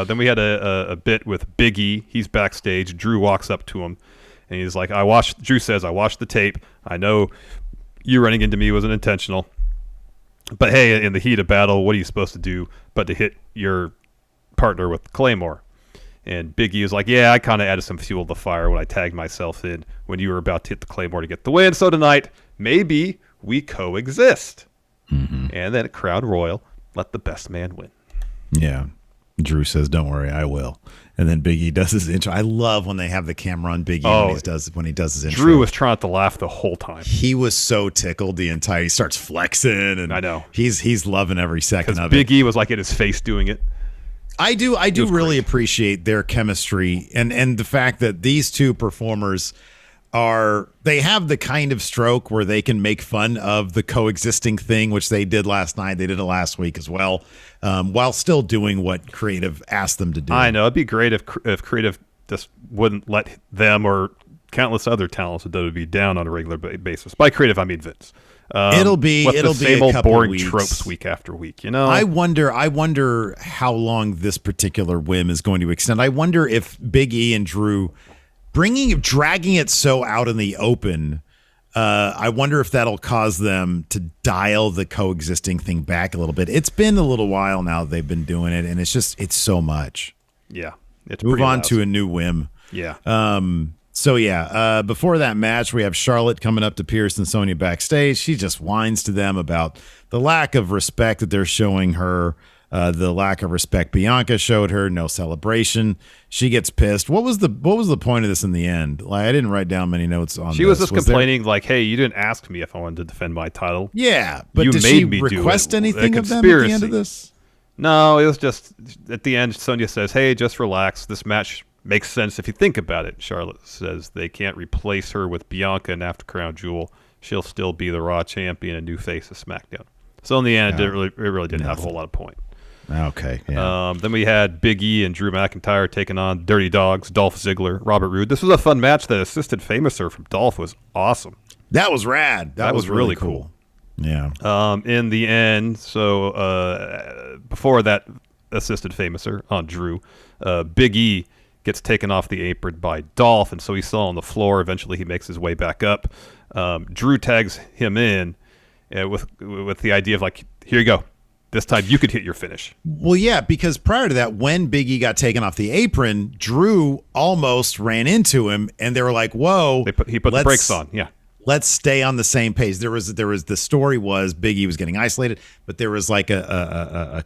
Then we had a bit with Big E. He's backstage. Drew walks up to him, and he's like, Drew says, I watched the tape. I know you running into me wasn't intentional. But hey, in the heat of battle, what are you supposed to do but to hit your partner with Claymore? And Big E is like, yeah, I kind of added some fuel to the fire when I tagged myself in when you were about to hit the Claymore to get the win. So tonight, maybe we coexist. Mm-hmm. And then at Crown Royal, let the best man win. Yeah. Drew says, don't worry, I will. And then Big E does his intro. I love when they have the camera on Big E when he does his intro. Drew was trying to laugh the whole time. He was so tickled the entire. He starts flexing, and I know he's loving every second of it. Big E was like in his face doing it. I do really appreciate their chemistry and the fact that these two performers they have the kind of stroke where they can make fun of the coexisting thing, which they did last night. They did it last week as well, while still doing what creative asked them to do. I know it'd be great if creative just wouldn't let them or countless other talents of WWE down on a regular basis. By creative, I mean Vince. It'll be the same a old couple boring weeks. tropes week after week. You know, I wonder how long this particular whim is going to extend. I wonder if Big E and Drew dragging it so out in the open. I wonder if that'll cause them to dial the coexisting thing back a little bit. It's been a little while now they've been doing it, and it's so much. Yeah, it's move on lousy. to a new whim. Yeah. Before that match, we have Charlotte coming up to Pearce and Sonya backstage. She just whines to them about the lack of respect that they're showing her, the lack of respect Bianca showed her, no celebration. She gets pissed. What was the point of this in the end? Like, I didn't write down many notes on. She was just complaining, like, "Hey, you didn't ask me if I wanted to defend my title." Yeah, but you did made she me request do it. anything of them at the end of this? No, it was just at the end. Sonya says, "Hey, just relax. This match makes sense if you think about it." Charlotte says they can't replace her with Bianca, and after Crown Jewel, she'll still be the Raw champion and new face of SmackDown. So in the end, it really didn't have a whole lot of point. Okay. Yeah. Then we had Big E and Drew McIntyre taking on Dirty Dawgs, Dolph Ziggler, Robert Roode. This was a fun match. The assisted famouser from Dolph was awesome. That was rad. That was really cool. Yeah. In the end, so before that assisted famouser on Drew, Big E gets taken off the apron by Dolph, and so he's still on the floor. Eventually, he makes his way back up. Drew tags him in with the idea of, like, here you go. This time you could hit your finish. Well, yeah, because prior to that, when Big E got taken off the apron, Drew almost ran into him, and they were like, "Whoa!" He put the brakes on. Yeah, let's stay on the same page. There was the story was Big E was getting isolated, but there was like a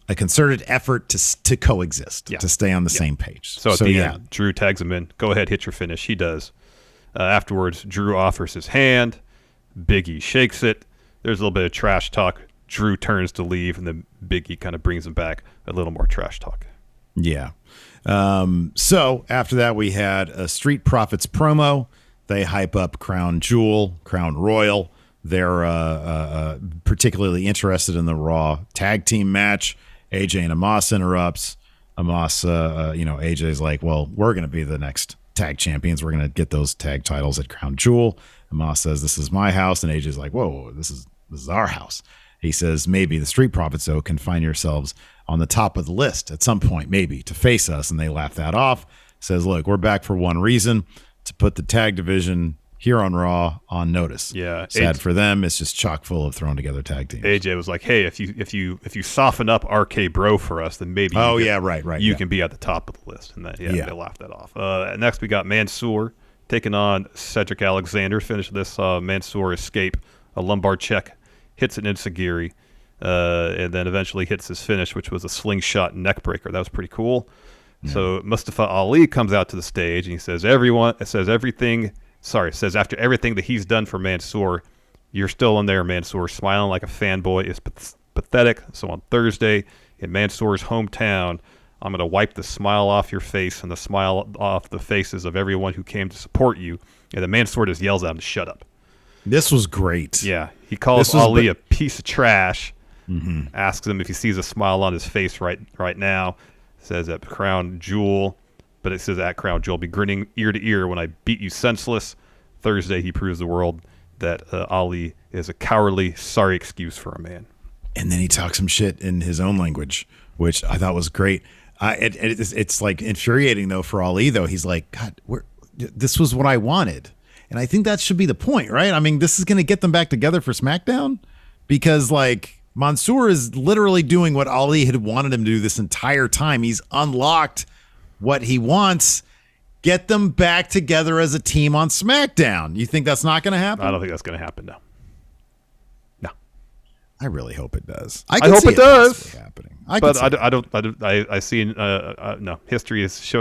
concerted effort to coexist, to stay on the same page. So at the end, Drew tags him in. Go ahead, hit your finish. He does. Afterwards, Drew offers his hand. Big E shakes it. There's a little bit of trash talk. Drew turns to leave, and then Big E kind of brings him back. A little more trash talk. Yeah. So after that, we had a Street Profits promo. They hype up Crown Royal. They're particularly interested in the Raw tag team match. AJ and Amos interrupts. Amos, AJ's like, well, we're going to be the next tag champions. We're going to get those tag titles at Crown Jewel. Amos says, this is my house. And AJ's like, whoa, this is our house. He says, maybe the Street Profits, though, can find yourselves on the top of the list at some point, maybe, to face us. And they laugh that off. Says, look, we're back for one reason, to put the tag division here on Raw on notice. Yeah. Sad for them. It's just chock full of thrown together tag teams. AJ was like, hey, if you soften up RK Bro for us, then maybe you can be at the top of the list. And then they laughed that off. Next we got Mansoor taking on Cedric Alexander. Finish this Mansoor escape. A lumbar check, hits an enziguri, and then eventually hits his finish, which was a slingshot neck breaker. That was pretty cool. Yeah. So Mustafa Ali comes out to the stage and he says, says after everything that he's done for Mansoor, you're still in there, Mansoor, smiling like a fanboy is pathetic. So on Thursday in Mansoor's hometown, I'm going to wipe the smile off your face and the smile off the faces of everyone who came to support you. And the Mansoor just yells at him to shut up. This was great. Yeah. He calls Ali a piece of trash, asks him if he sees a smile on his face right now. Says at Crown Jewel, but it says at Crown Jewel, be grinning ear to ear when I beat you senseless. Thursday, he proves the world that Ali is a cowardly, sorry excuse for a man. And then he talks some shit in his own language, which I thought was great. It's like infuriating, though, for Ali, though. He's like, God, this was what I wanted. And I think that should be the point, right? I mean, this is going to get them back together for SmackDown because, like, Mansoor is literally doing what Ali had wanted him to do this entire time. He's unlocked what he wants. Get them back together as a team on SmackDown. You think that's not going to happen? I don't think that's going to happen, no. No. I really hope it does. I hope it does. Happening. I see, no. History has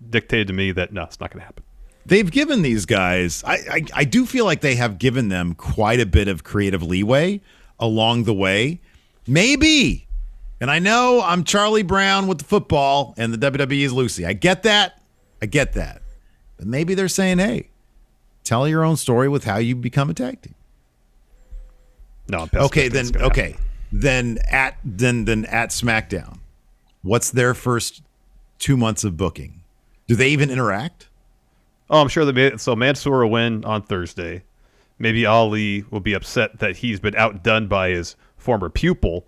dictated to me that, no, it's not going to happen. They've given these guys, I do feel like they have given them quite a bit of creative leeway along the way. Maybe. And I know I'm Charlie Brown with the football and the WWE is Lucy. I get that. But maybe they're saying, hey, tell your own story with how you become a tag team. No, I'm Then at SmackDown, what's their first 2 months of booking? Do they even interact? Oh, I'm sure so Mansoor will win on Thursday. Maybe Ali will be upset that he's been outdone by his former pupil,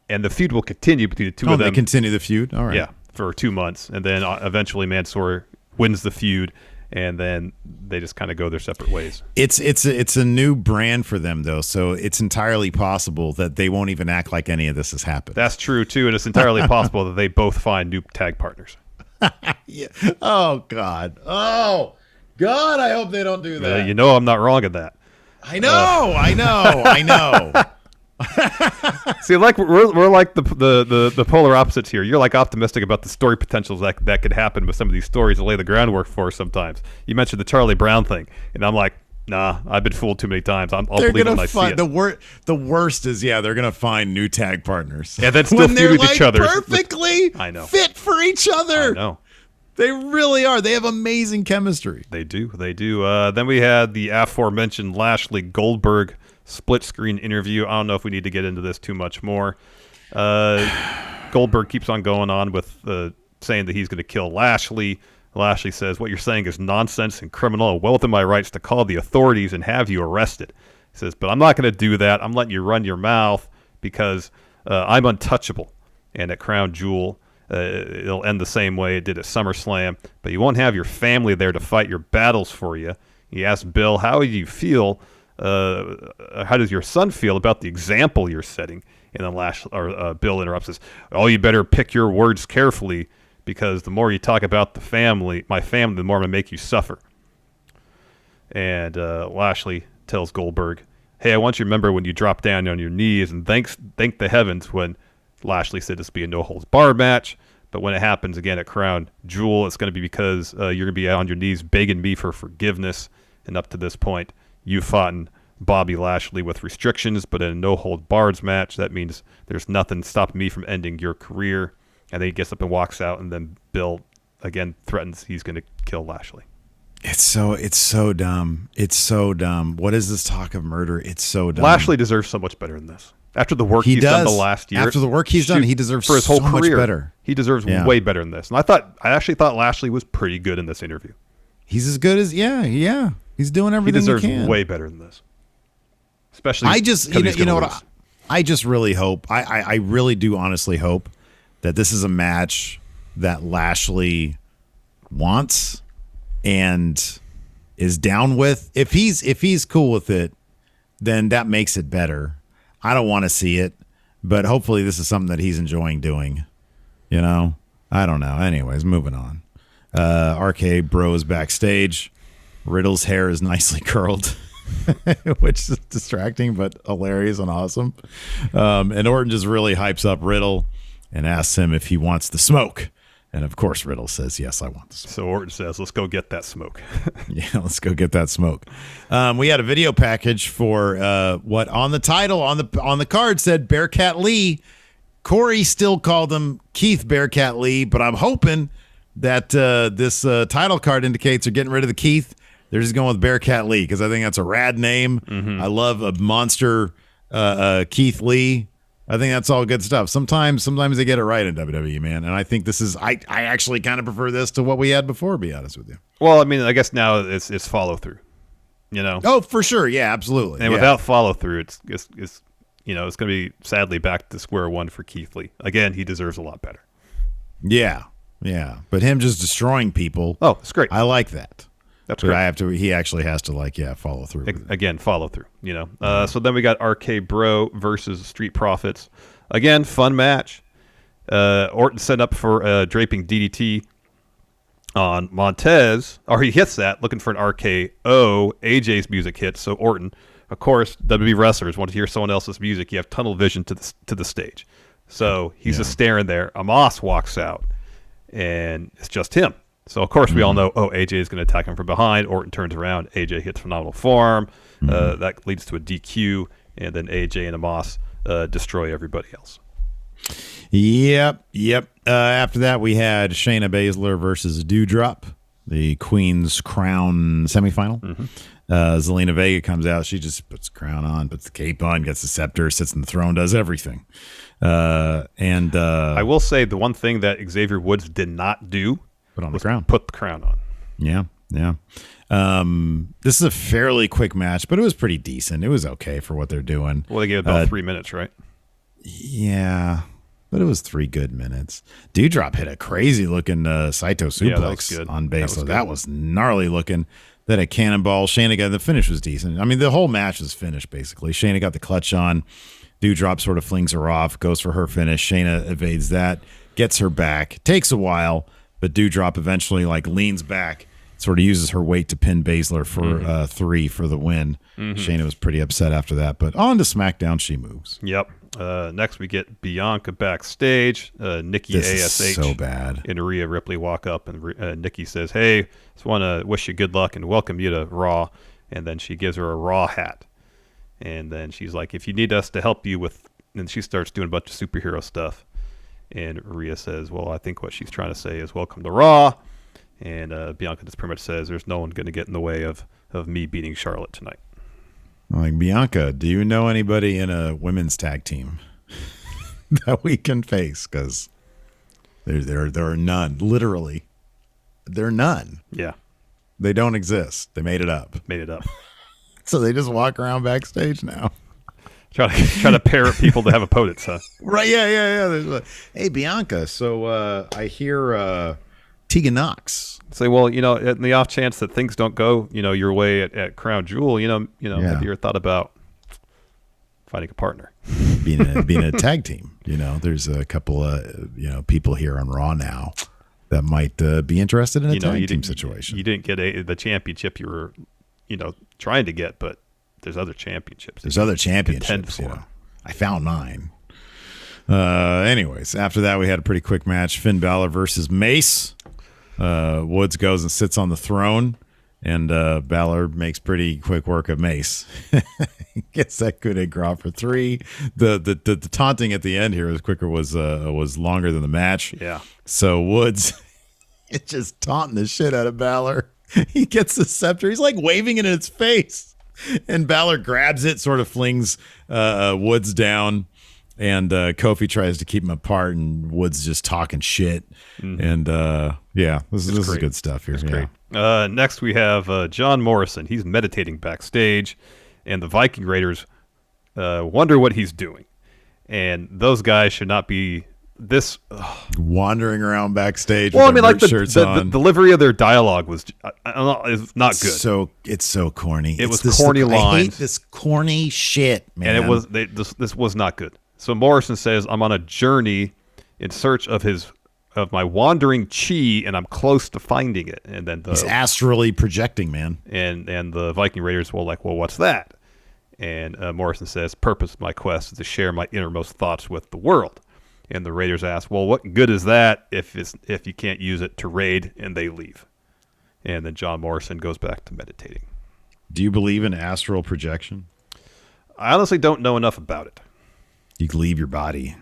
and the feud will continue between the two of them. They continue the feud? All right. Yeah, for 2 months, and then eventually Mansoor wins the feud, and then they just kind of go their separate ways. It's a new brand for them, though, so it's entirely possible that they won't even act like any of this has happened. That's true, too, and it's entirely possible that they both find new tag partners. Yeah. Oh, God. I hope they don't do that. You know I'm not wrong at that. I know. See, like we're like the polar opposites here. You're like optimistic about the story potentials that could happen with some of these stories to lay the groundwork for sometimes. You mentioned the Charlie Brown thing, and I'm like, nah, I've been fooled too many times. I'll believe it when I see it. The worst is, they're going to find new tag partners. And then still feud with each other. Perfectly fit for each other. I know. They really are. They have amazing chemistry. They do. Then we had the aforementioned Lashley Goldberg split screen interview. I don't know if we need to get into this too much more. Goldberg keeps on going on with saying that he's going to kill Lashley. Lashley says, what you're saying is nonsense and criminal and well within my rights to call the authorities and have you arrested. He says, but I'm not going to do that. I'm letting you run your mouth because I'm untouchable. And at Crown Jewel, it'll end the same way it did at SummerSlam, but you won't have your family there to fight your battles for you. He asked Bill, how do you feel? How does your son feel about the example you're setting? And then Bill interrupts us. Oh, you better pick your words carefully because the more you talk about my family, the more I'm going to make you suffer. And Lashley tells Goldberg, hey, I want you to remember when you drop down on your knees and thank the heavens when Lashley said this would be a no-holds-barred match. But when it happens again at Crown Jewel, it's going to be because you're going to be on your knees begging me for forgiveness. And up to this point, you've fought Bobby Lashley with restrictions, but in a no-holds-barred match, that means there's nothing stopping me from ending your career. And then he gets up and walks out, and then Bill again threatens he's going to kill Lashley. It's so dumb. It's so dumb. What is this talk of murder? It's so dumb. Lashley deserves so much better than this. After the work he's done the last year. After the work he's done, he deserves for his whole so career, much better. He deserves way better than this. And I actually thought Lashley was pretty good in this interview. He's as good as He's doing everything he deserves can. Way better than this. Especially you know what I just really hope, I really do honestly hope that this is a match that Lashley wants and is down with. If he's cool with it, then that makes it better. I don't want to see it, but hopefully this is something that he's enjoying doing. You know? I don't know. Anyways, moving on. RK Bros backstage. Riddle's hair is nicely curled, which is distracting but hilarious and awesome. And Orton just really hypes up Riddle and asks him if he wants the smoke. And of course, Riddle says, yes, I want the smoke. So Orton says, let's go get that smoke. Yeah, let's go get that smoke. We had a video package for what on the title, on the card said Bearcat Lee. Corey still called him Keith Bearcat Lee, but I'm hoping that this title card indicates they're getting rid of the Keith. They're just going with Bearcat Lee because I think that's a rad name. Mm-hmm. I love a monster Keith Lee. I think that's all good stuff. Sometimes they get it right in WWE, man. And I think this is I actually kind of prefer this to what we had before, to be honest with you. Well, I mean, I guess now it's follow through. You know? Oh, for sure. Yeah, absolutely. And without follow through, it's you know, it's going to be sadly back to square one for Keith Lee. Again, he deserves a lot better. Yeah. Yeah. But him just destroying people. Oh, it's great. I like that. That's great. He actually has to follow through. Again, follow through, you know. So then we got RK Bro versus Street Profits. Again, fun match. Orton set up for draping DDT on Montez. Or he hits that, looking for an RKO. AJ's music hits, so Orton, of course, WWE wrestlers want to hear someone else's music. You have tunnel vision to the stage. So he's just staring there. A.S.H walks out, and it's just him. So, of course, we all know, AJ is going to attack him from behind. Orton turns around. AJ hits phenomenal form. That leads to a DQ, and then AJ and A.S.H destroy everybody else. Yep. After that, we had Shayna Baszler versus Doudrop, the Queen's Crown semifinal. Mm-hmm. Zelina Vega comes out. She just puts the crown on, puts the cape on, gets the scepter, sits in the throne, does everything. I will say the one thing that Xavier Woods did not do put on the crown. Put the crown on. Yeah. This is a fairly quick match, but it was pretty decent. It was okay for what they're doing. Well, they gave about 3 minutes, right? Yeah, but it was 3 good minutes. Doudrop hit a crazy-looking Saito suplex on Baszler. That was gnarly looking. Then a cannonball. Shayna got the finish was decent. I mean, the whole match was finished, basically. Shayna got the clutch on. Doudrop sort of flings her off, goes for her finish. Shayna evades that, gets her back. Takes a while, but Doudrop eventually leans back, sort of uses her weight to pin Baszler for 3 for the win. Mm-hmm. Shayna was pretty upset after that, but on to SmackDown she moves. Yep. Next we get Bianca backstage. Nikki, A.S.H, so bad. and Rhea Ripley walk up, and Nikki says, "Hey, just want to wish you good luck and welcome you to Raw." And then she gives her a Raw hat. And then she's like, "If you need us to help you with," and she starts doing a bunch of superhero stuff. And Rhea says, "Well, I think what she's trying to say is welcome to Raw." And Bianca just pretty much says, "There's no one going to get in the way of me beating Charlotte tonight." I'm like, Bianca, do you know anybody in a women's tag team that we can face? Because there are none. Literally, there are none. Yeah, they don't exist. They made it up. So they just walk around backstage now. Try to pair up people to have opponents, huh? Right? Yeah. Hey, Bianca. So I hear Tegan Knox. Say, well, in the off chance that things don't go, your way at Crown Jewel, have you ever thought about finding a partner, being a tag team? There's a couple of people here on Raw now that might be interested in a tag team situation. You didn't get the championship you were, trying to get, but there's other championships. There's other championships. I found mine. Anyways, after that, we had a pretty quick match: Finn Balor versus Mace. Woods goes and sits on the throne, and Balor makes pretty quick work of Mace. Gets that coup de grace for 3. The taunting at the end here was longer than the match. Yeah. So Woods is just taunting the shit out of Balor. He gets the scepter. He's waving it in its face, and Balor grabs it, sort of flings Woods down. And Kofi tries to keep him apart, and Woods just talking shit. Mm-hmm. And this is good stuff here. Great. Next, we have John Morrison. He's meditating backstage, and the Viking Raiders wonder what he's doing. And those guys should not be this wandering around backstage. Well, I with mean, their like shirts the on. delivery of their dialogue was is not good. So it's so corny. It was corny lines. I hate this corny shit, man. And it was this was not good. So Morrison says, "I'm on a journey in search of my wandering chi, and I'm close to finding it." And then he's astrally projecting, man. And the Viking Raiders were like, "Well, what's that?" And Morrison says, "Purpose of my quest is to share my innermost thoughts with the world." And the Raiders ask, "Well, what good is that if you can't use it to raid?" And they leave. And then John Morrison goes back to meditating. Do you believe in astral projection? I honestly don't know enough about it. You can leave your body.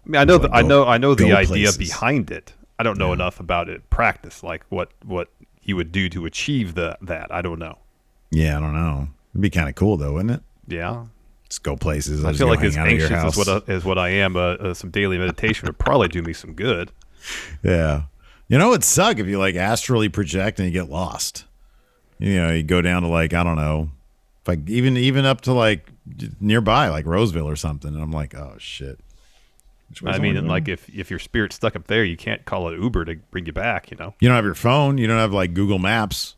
I mean, I know the idea places. behind it. I don't know enough about it in practice, like what you would do to achieve that. I don't know. Yeah, I don't know. It'd be kind of cool though, wouldn't it? Yeah. Just go places. I feel like as anxious as as what I am, some daily meditation would probably do me some good. Yeah. You know, it'd suck if you like astrally project and you get lost. You know, you go down to like, I don't know, like even up to like nearby, like Roseville or something. And I'm like, oh shit. I mean, and like if your spirit's stuck up there, you can't call it Uber to bring you back, you know? You don't have your phone. You don't have like Google Maps.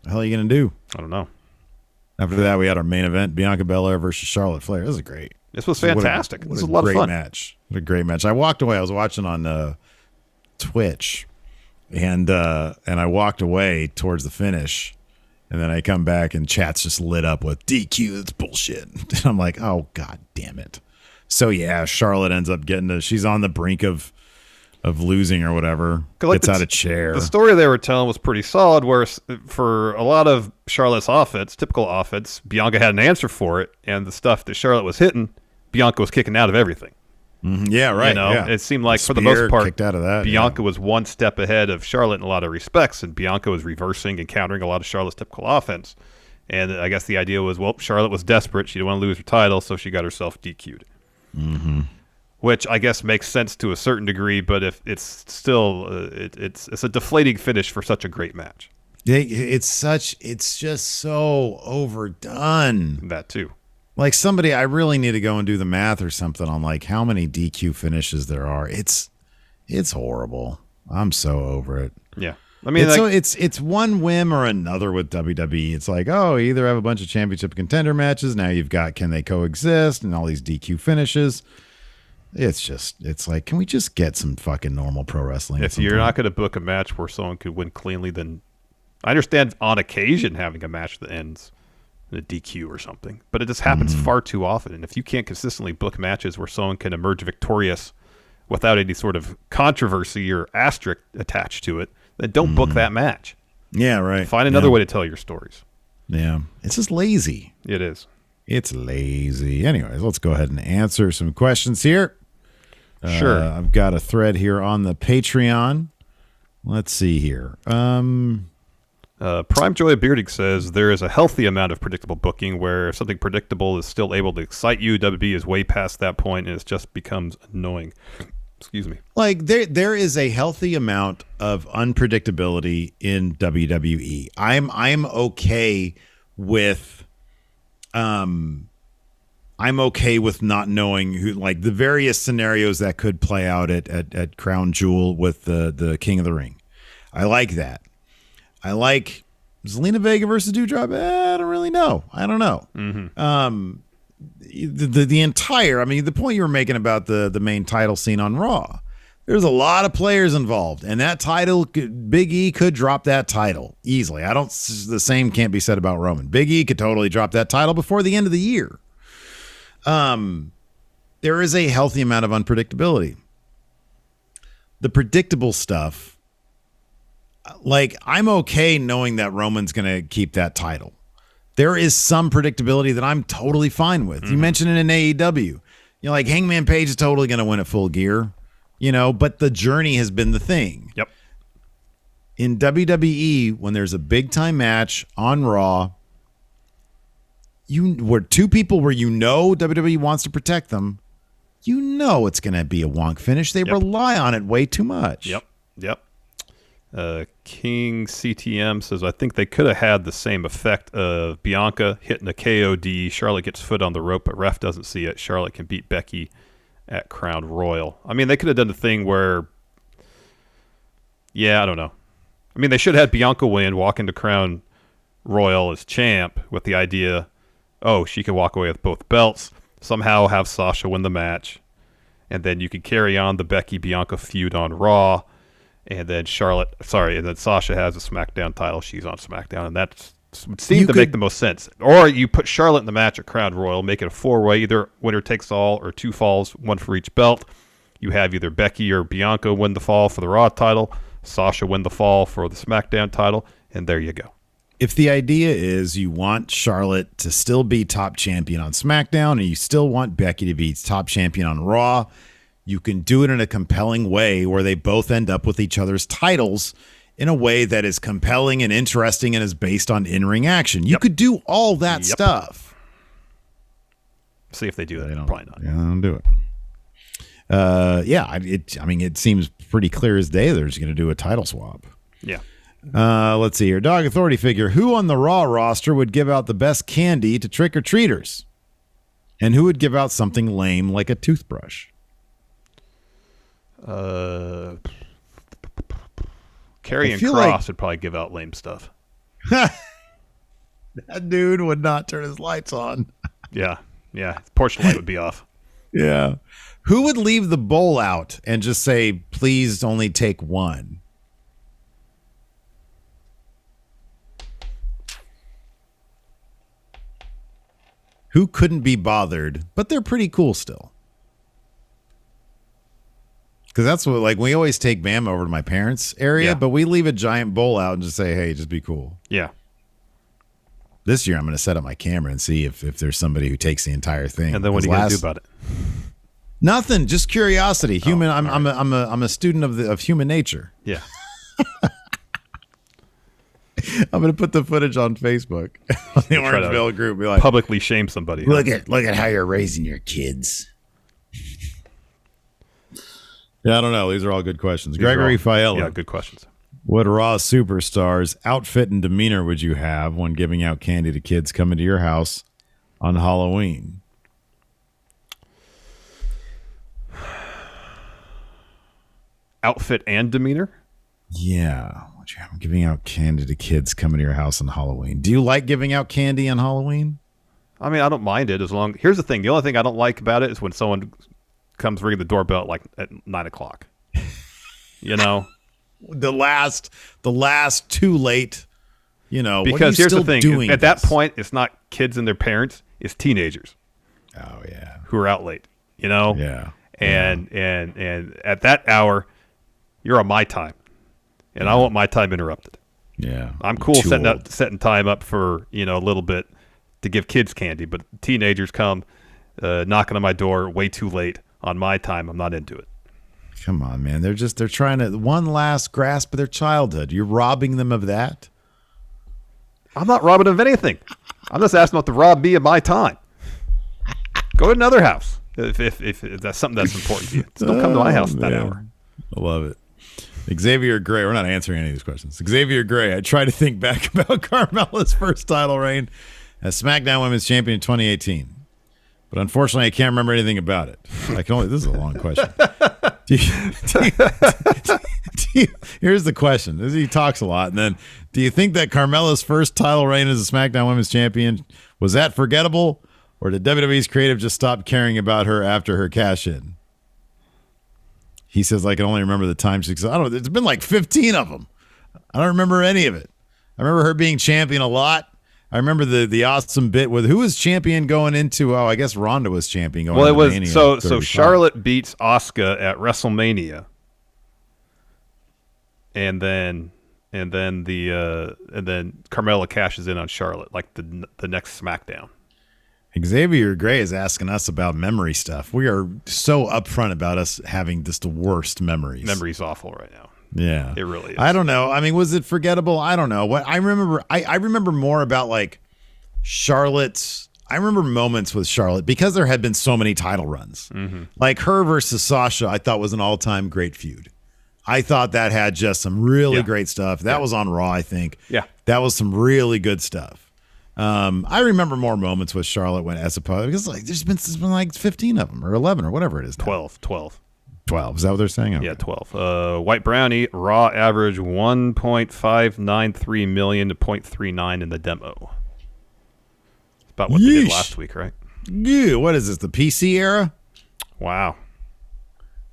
What the hell are you going to do? I don't know. After that, we had our main event, Bianca Belair versus Charlotte Flair. This was great. This was fantastic. This was a lot of great fun. Match. What a great match. I walked away. I was watching on Twitch, and I walked away towards the finish, and then I come back and chat's just lit up with DQ. That's bullshit. And I'm like, oh god damn it. So yeah, Charlotte ends up she's on the brink of losing or whatever. Like gets out of chair. The story they were telling was pretty solid, where for a lot of Charlotte's offense, typical offense, Bianca had an answer for it, and the stuff that Charlotte was hitting, Bianca was kicking out of everything. Mm-hmm. Yeah, right. You know, yeah. It seemed like for the most part, kicked out of that, Bianca was one step ahead of Charlotte in a lot of respects, and Bianca was reversing and countering a lot of Charlotte's typical offense. And I guess the idea was, well, Charlotte was desperate. She didn't want to lose her title, so she got herself DQ'd. Mm-hmm. Which I guess makes sense to a certain degree, but if it's still it's a deflating finish for such a great match. Yeah, it's just so overdone. That too. Like I really need to go and do the math or something on like how many DQ finishes there are. It's horrible. I'm so over it. Yeah. I mean, it's one whim or another with WWE. It's like, oh, you either have a bunch of championship contender matches. Now you've got can they coexist and all these DQ finishes. It's like, can we just get some fucking normal pro wrestling? If you're not going to book a match where someone could win cleanly, then I understand on occasion having a match that ends in a DQ or something, but it just happens far too often. And if you can't consistently book matches where someone can emerge victorious without any sort of controversy or asterisk attached to it, then don't book that match. Yeah, right. Find another way to tell your stories. Yeah. It's just lazy. It is. It's lazy. Anyways, let's go ahead and answer some questions here. Sure. I've got a thread here on the Patreon. Let's see here. Prime Joy Bearding says there is a healthy amount of predictable booking where if something predictable is still able to excite you, WWE is way past that point and it just becomes annoying. Excuse me. Like there is a healthy amount of unpredictability in WWE. I'm okay with I'm okay with not knowing who, like the various scenarios that could play out at Crown Jewel with the King of the Ring. I like that. I like Zelina Vega versus Doudrop. I don't really know. I don't know. Mm-hmm. The entire, I mean, the point you were making about the main title scene on Raw, there's a lot of players involved, and that title, Big E could drop that title easily. The same can't be said about Roman. Big E could totally drop that title before the end of the year. There is a healthy amount of unpredictability. The predictable stuff, like I'm okay knowing that Roman's going to keep that title. There is some predictability that I'm totally fine with. You mentioned it in AEW. You know, like Hangman Page is totally going to win at Full Gear, you know, but the journey has been the thing. Yep. In WWE, when there's a big time match on Raw, where two people where you know WWE wants to protect them, you know it's going to be a wonk finish. They rely on it way too much. Yep. King CTM says, I think they could have had the same effect of Bianca hitting a KOD. Charlotte gets foot on the rope, but ref doesn't see it. Charlotte can beat Becky at Crown Royal. I mean, they could have done the thing where, I don't know. I mean, they should have had Bianca win, walk into Crown Royal as champ with the idea, she could walk away with both belts, somehow have Sasha win the match, and then you could carry on the Becky-Bianca feud on Raw, and then Sasha has a SmackDown title. She's on SmackDown, and that would seem to make the most sense. Or you put Charlotte in the match at Crown Royal, make it a 4-way, either winner takes all or 2 falls, 1 for each belt. You have either Becky or Bianca win the fall for the Raw title, Sasha win the fall for the SmackDown title, and there you go. If the idea is you want Charlotte to still be top champion on SmackDown and you still want Becky to be top champion on Raw, you can do it in a compelling way where they both end up with each other's titles in a way that is compelling and interesting and is based on in-ring action. You could do all that stuff. See if they do that. Probably not. Yeah, they don't do it. It seems pretty clear as day they're just going to do a title swap. Yeah. Let's see here. Dog Authority figure. Who on the Raw roster would give out the best candy to trick-or-treaters? And who would give out something lame like a toothbrush? Karrion Kross would probably give out lame stuff. That dude would not turn his lights on. Yeah. Porch light would be off. Yeah. Who would leave the bowl out and just say, please only take one? Who couldn't be bothered, but they're pretty cool still. Because that's what, like, we always take Bam over to my parents' area, but we leave a giant bowl out and just say, hey, just be cool. Yeah. This year, I'm going to set up my camera and see if there's somebody who takes the entire thing. And then what are you going to do about it? Nothing, just curiosity. I'm a student of human nature. Yeah. I'm going to put the footage on Facebook. On the Orangeville group. Be like, publicly shame somebody. Look at how you're raising your kids. Yeah, I don't know. These are all good questions. Gregory Fiella. Yeah, good questions. What Raw superstars outfit and demeanor would you have when giving out candy to kids coming to your house on Halloween? Outfit and demeanor? Yeah. I'm giving out candy to kids coming to your house on Halloween. Do you like giving out candy on Halloween? I mean, I don't mind it as long. Here's the thing. The only thing I don't like about it is when someone comes ringing the doorbell like at 9:00. You know, the last too late. You know, because here's the thing. At that point, it's not kids and their parents. It's teenagers. Oh yeah, who are out late. You know. Yeah. And at that hour, you're on my time. And I want my time interrupted. Yeah. I'm cool setting time up for, a little bit to give kids candy, but teenagers come knocking on my door way too late on my time. I'm not into it. Come on, man. They're trying to one last grasp of their childhood. You're robbing them of that? I'm not robbing them of anything. I'm just asking them to rob me of my time. Go to another house if that's something that's important to you. Just don't come to my house at that hour. I love it. Xavier Gray, we're not answering any of these questions. Xavier Gray, I try to think back about Carmella's first title reign as SmackDown Women's Champion in 2018. But unfortunately, I can't remember anything about it. This is a long question. Here's the question. He talks a lot. And then, do you think that Carmella's first title reign as a SmackDown Women's Champion, was that forgettable? Or did WWE's creative just stop caring about her after her cash-in? He says, I can only remember the time she said, it's been like 15 of them. I don't remember any of it. I remember her being champion a lot. I remember the awesome bit with who was champion going into, I guess Ronda was champion going into Mania. So Charlotte beats Asuka at WrestleMania. And then Carmella cashes in on Charlotte like the next SmackDown. Xavier Gray is asking us about memory stuff. We are so upfront about us having just the worst memories. Memory's awful right now. Yeah. It really is. I don't know. I mean, was it forgettable? I don't know. What I remember more about like Charlotte's. I remember moments with Charlotte because there had been so many title runs. Mm-hmm. Like her versus Sasha, I thought was an all-time great feud. I thought that had just some really great stuff. That was on Raw, I think. Yeah. That was some really good stuff. I remember more moments with Charlotte when as opposed because like there's been like 15 of them or 11 or whatever it is. Now. 12. 12. Is that what they're saying? Okay. Yeah, 12. White Brownie, Raw average 1.593 million to 0.39 in the demo. It's about what they did last week, right? Yeah. What is this? The PC era? Wow.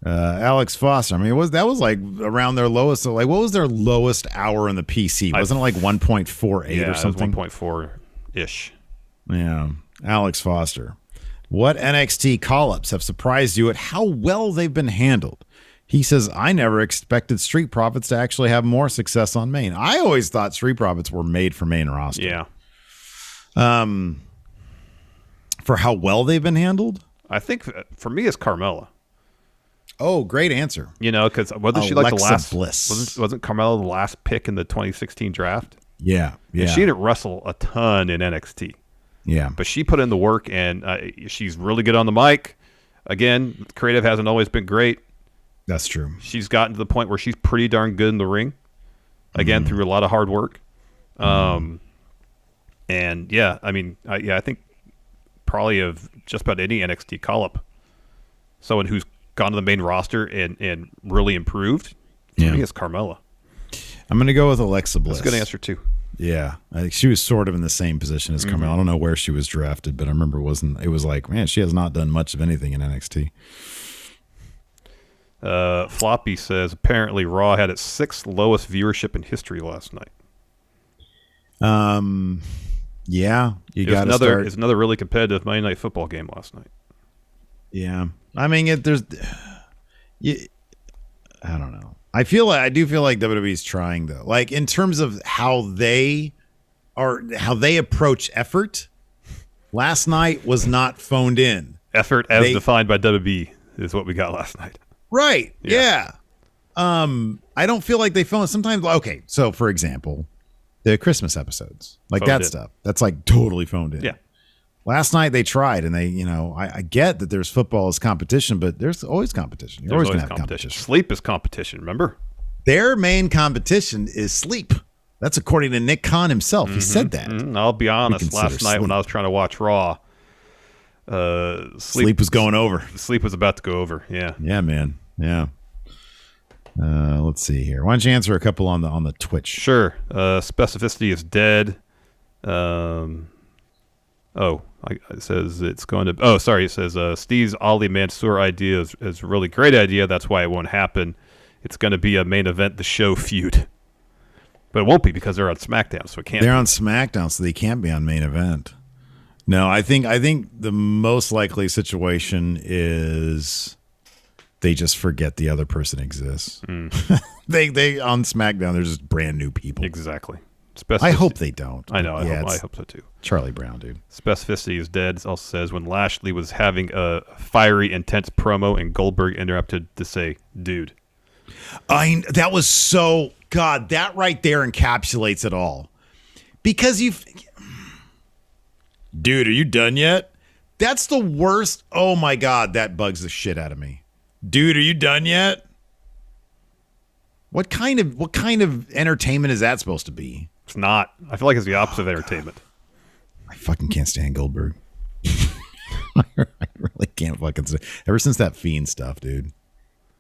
Alex Foster. I mean, that was like around their lowest. So like, what was their lowest hour in the PC? Wasn't it like 1.48 or something? 1.4-ish. Yeah. Alex Foster. What NXT call-ups have surprised you at how well they've been handled? He says, I never expected Street Profits to actually have more success on main. I always thought Street Profits were made for main roster. Yeah. For how well they've been handled? I think for me, it's Carmella. Oh, great answer. You know, because wasn't she like the last? Bliss. Wasn't Carmella the last pick in the 2016 draft? Yeah. And she didn't wrestle a ton in NXT. Yeah. But she put in the work, and she's really good on the mic. Again, creative hasn't always been great. That's true. She's gotten to the point where she's pretty darn good in the ring. Again, through a lot of hard work. And yeah, I mean, I think probably of just about any NXT call-up, someone who's gone to the main roster and really improved, for me, it's Carmella. I'm going to go with Alexa Bliss. That's a good answer, too. Yeah, I think she was sort of in the same position as Carmella. I don't know where she was drafted, but I remember it was like, man, she has not done much of anything in NXT. Floppy says apparently Raw had its 6th lowest viewership in history last night. Yeah, you got to start. It's another really competitive Monday Night Football game last night. Yeah, I mean, I don't know. I do feel like WWE's trying though. Like in terms of how they approach effort. Last night was not phoned in. Effort as defined by WWE is what we got last night. Right. Yeah. I don't feel like they phone sometimes. Okay. So for example, the Christmas episodes, like that stuff, that's like totally phoned in. Yeah. Last night they tried, and they, I get that there's football as competition, but there's always competition. You're always going to have competition. Sleep is competition, remember? Their main competition is sleep. That's according to Nick Khan himself. He said that. I'll be honest. Last night when I was trying to watch Raw, sleep was going over. Sleep was about to go over. Yeah. Yeah, man. Yeah. Let's see here. Why don't you answer a couple on the Twitch? Sure. Specificity is dead. It says it's going to. Oh, sorry. It says Steve's Ali Mansoor idea is a really great idea. That's why it won't happen. It's going to be a main event, the show feud, but it won't be because they're on SmackDown, so it can't. They're on SmackDown, so they can't be on main event. No, I think the most likely situation is they just forget the other person exists. They on SmackDown, they're just brand new people. Exactly. I hope they don't. I know. I hope so too. Charlie Brown, dude. Specificity is dead. It also says when Lashley was having a fiery, intense promo and Goldberg interrupted to say, dude. That was so... God, that right there encapsulates it all. Because Dude, are you done yet? That's the worst. Oh my God, that bugs the shit out of me. Dude, are you done yet? What kind of entertainment is that supposed to be? It's not. I feel like it's the opposite of entertainment. I fucking can't stand Goldberg. I really can't fucking stand. Ever since that Fiend stuff, dude.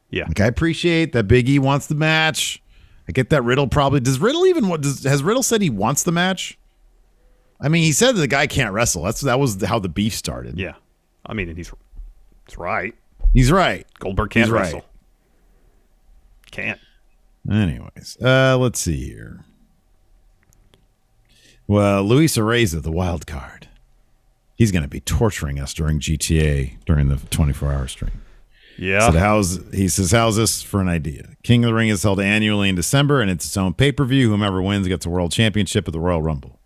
Yeah. Like, I appreciate that Big E wants the match. I get that Riddle probably... Has Riddle said he wants the match? I mean, he said that the guy can't wrestle. That was how the beef started. Yeah. I mean, it's right. He's right. Goldberg can't wrestle. Right. Can't. Anyways, let's see here. Well, Luis Areza, the wild card. He's going to be torturing us during GTA during the 24-hour stream. Yeah. He says, how's this for an idea? King of the Ring is held annually in December, and it's its own pay-per-view. Whomever wins gets a world championship at the Royal Rumble.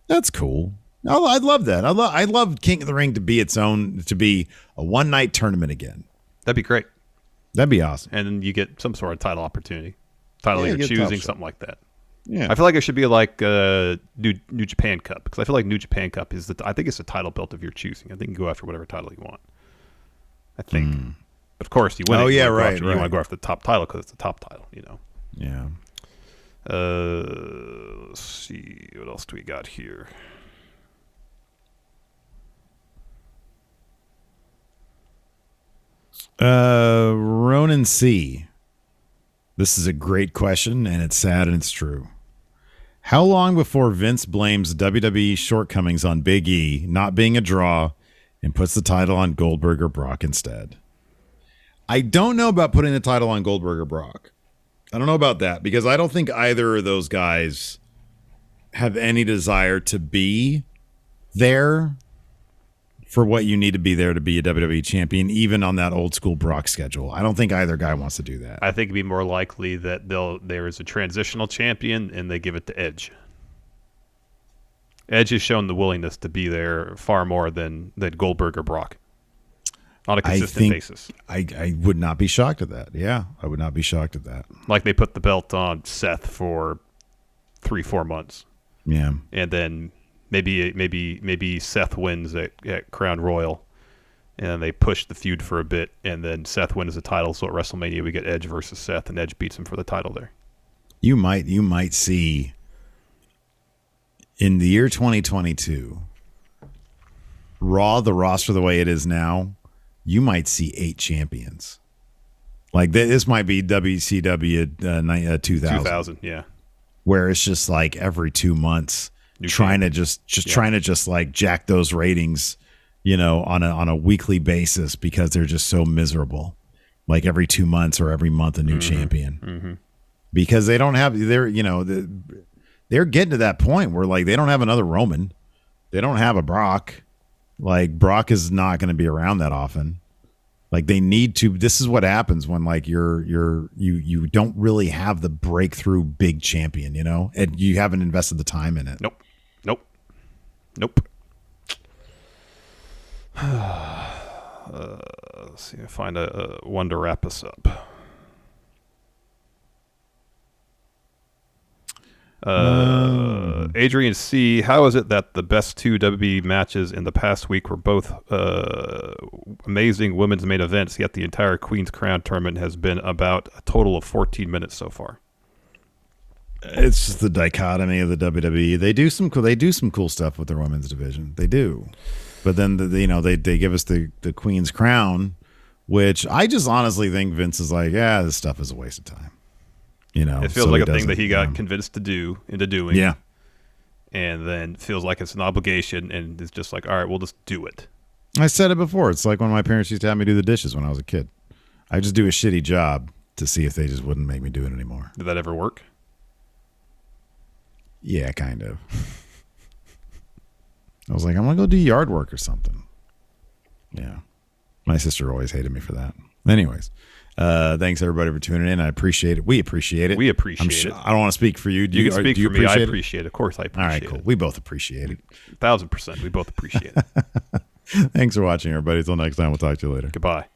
That's cool. I'd love that. I'd love King of the Ring to be a one-night tournament again. That'd be great. That'd be awesome. And then you get some sort of title opportunity. Title you're choosing, something like that. Yeah. I feel like it should be like New Japan Cup, because I feel like New Japan Cup I think it's a title belt of your choosing. I think you can go after whatever title you want. I think. But of course, you win. Oh, yeah, right. right. You want to go after the top title because it's the top title, Yeah. Let's see. What else do we got here? Ronan C. This is a great question, and it's sad and it's true. How long before Vince blames WWE shortcomings on Big E not being a draw and puts the title on Goldberg or Brock instead? I don't know about putting the title on Goldberg or Brock. I don't know about that because I don't think either of those guys have any desire to be there for what you need to be there to be a WWE champion, even on that old school Brock schedule. I don't think either guy wants to do that. I think it'd be more likely that there is a transitional champion and they give it to Edge. Edge has shown the willingness to be there far more than Goldberg or Brock on a consistent basis. I would not be shocked at that. Yeah, I would not be shocked at that. Like they put the belt on Seth for 3-4 months. Yeah. And then maybe Seth wins at Crown Royal, and then they push the feud for a bit, and then Seth wins the title. So at WrestleMania we get Edge versus Seth, and Edge beats him for the title there. You might see in the year 2022, Raw, the roster the way it is now, you might see 8 champions. Like this might be WCW 2000. 2000, yeah. Where it's just like every 2 months. Trying to like jack those ratings, on a weekly basis because they're just so miserable. Like every 2 months or every month a new champion, because they don't have they're getting to that point where like they don't have another Roman, they don't have a Brock. Like Brock is not going to be around that often. Like they need to. This is what happens when like you don't really have the breakthrough big champion, and you haven't invested the time in it. Nope. Let's see if I find a one to wrap us up. Adrian C. How is it that the best 2 WWE matches in the past week were both amazing women's main events, yet the entire Queen's Crown tournament has been about a total of 14 minutes so far? It's just the dichotomy of the WWE. They do some cool stuff with their women's division. They do, but then they give us the Queen's Crown, which I just honestly think Vince is like, yeah, this stuff is a waste of time. It feels like a thing that he got convinced into doing. Yeah, and then feels like it's an obligation, and it's just like, all right, we'll just do it. I said it before. It's like when my parents used to have me do the dishes when I was a kid. I just do a shitty job to see if they just wouldn't make me do it anymore. Did that ever work? Yeah, kind of. I was like, I'm going to go do yard work or something. Yeah. My sister always hated me for that. Anyways, thanks everybody for tuning in. I appreciate it. We appreciate it. I don't want to speak for you. You can speak for me. I appreciate it. Of course I appreciate it. All right, cool. We both appreciate it. 1000%. We both appreciate it. Thanks for watching, everybody. Until next time, we'll talk to you later. Goodbye.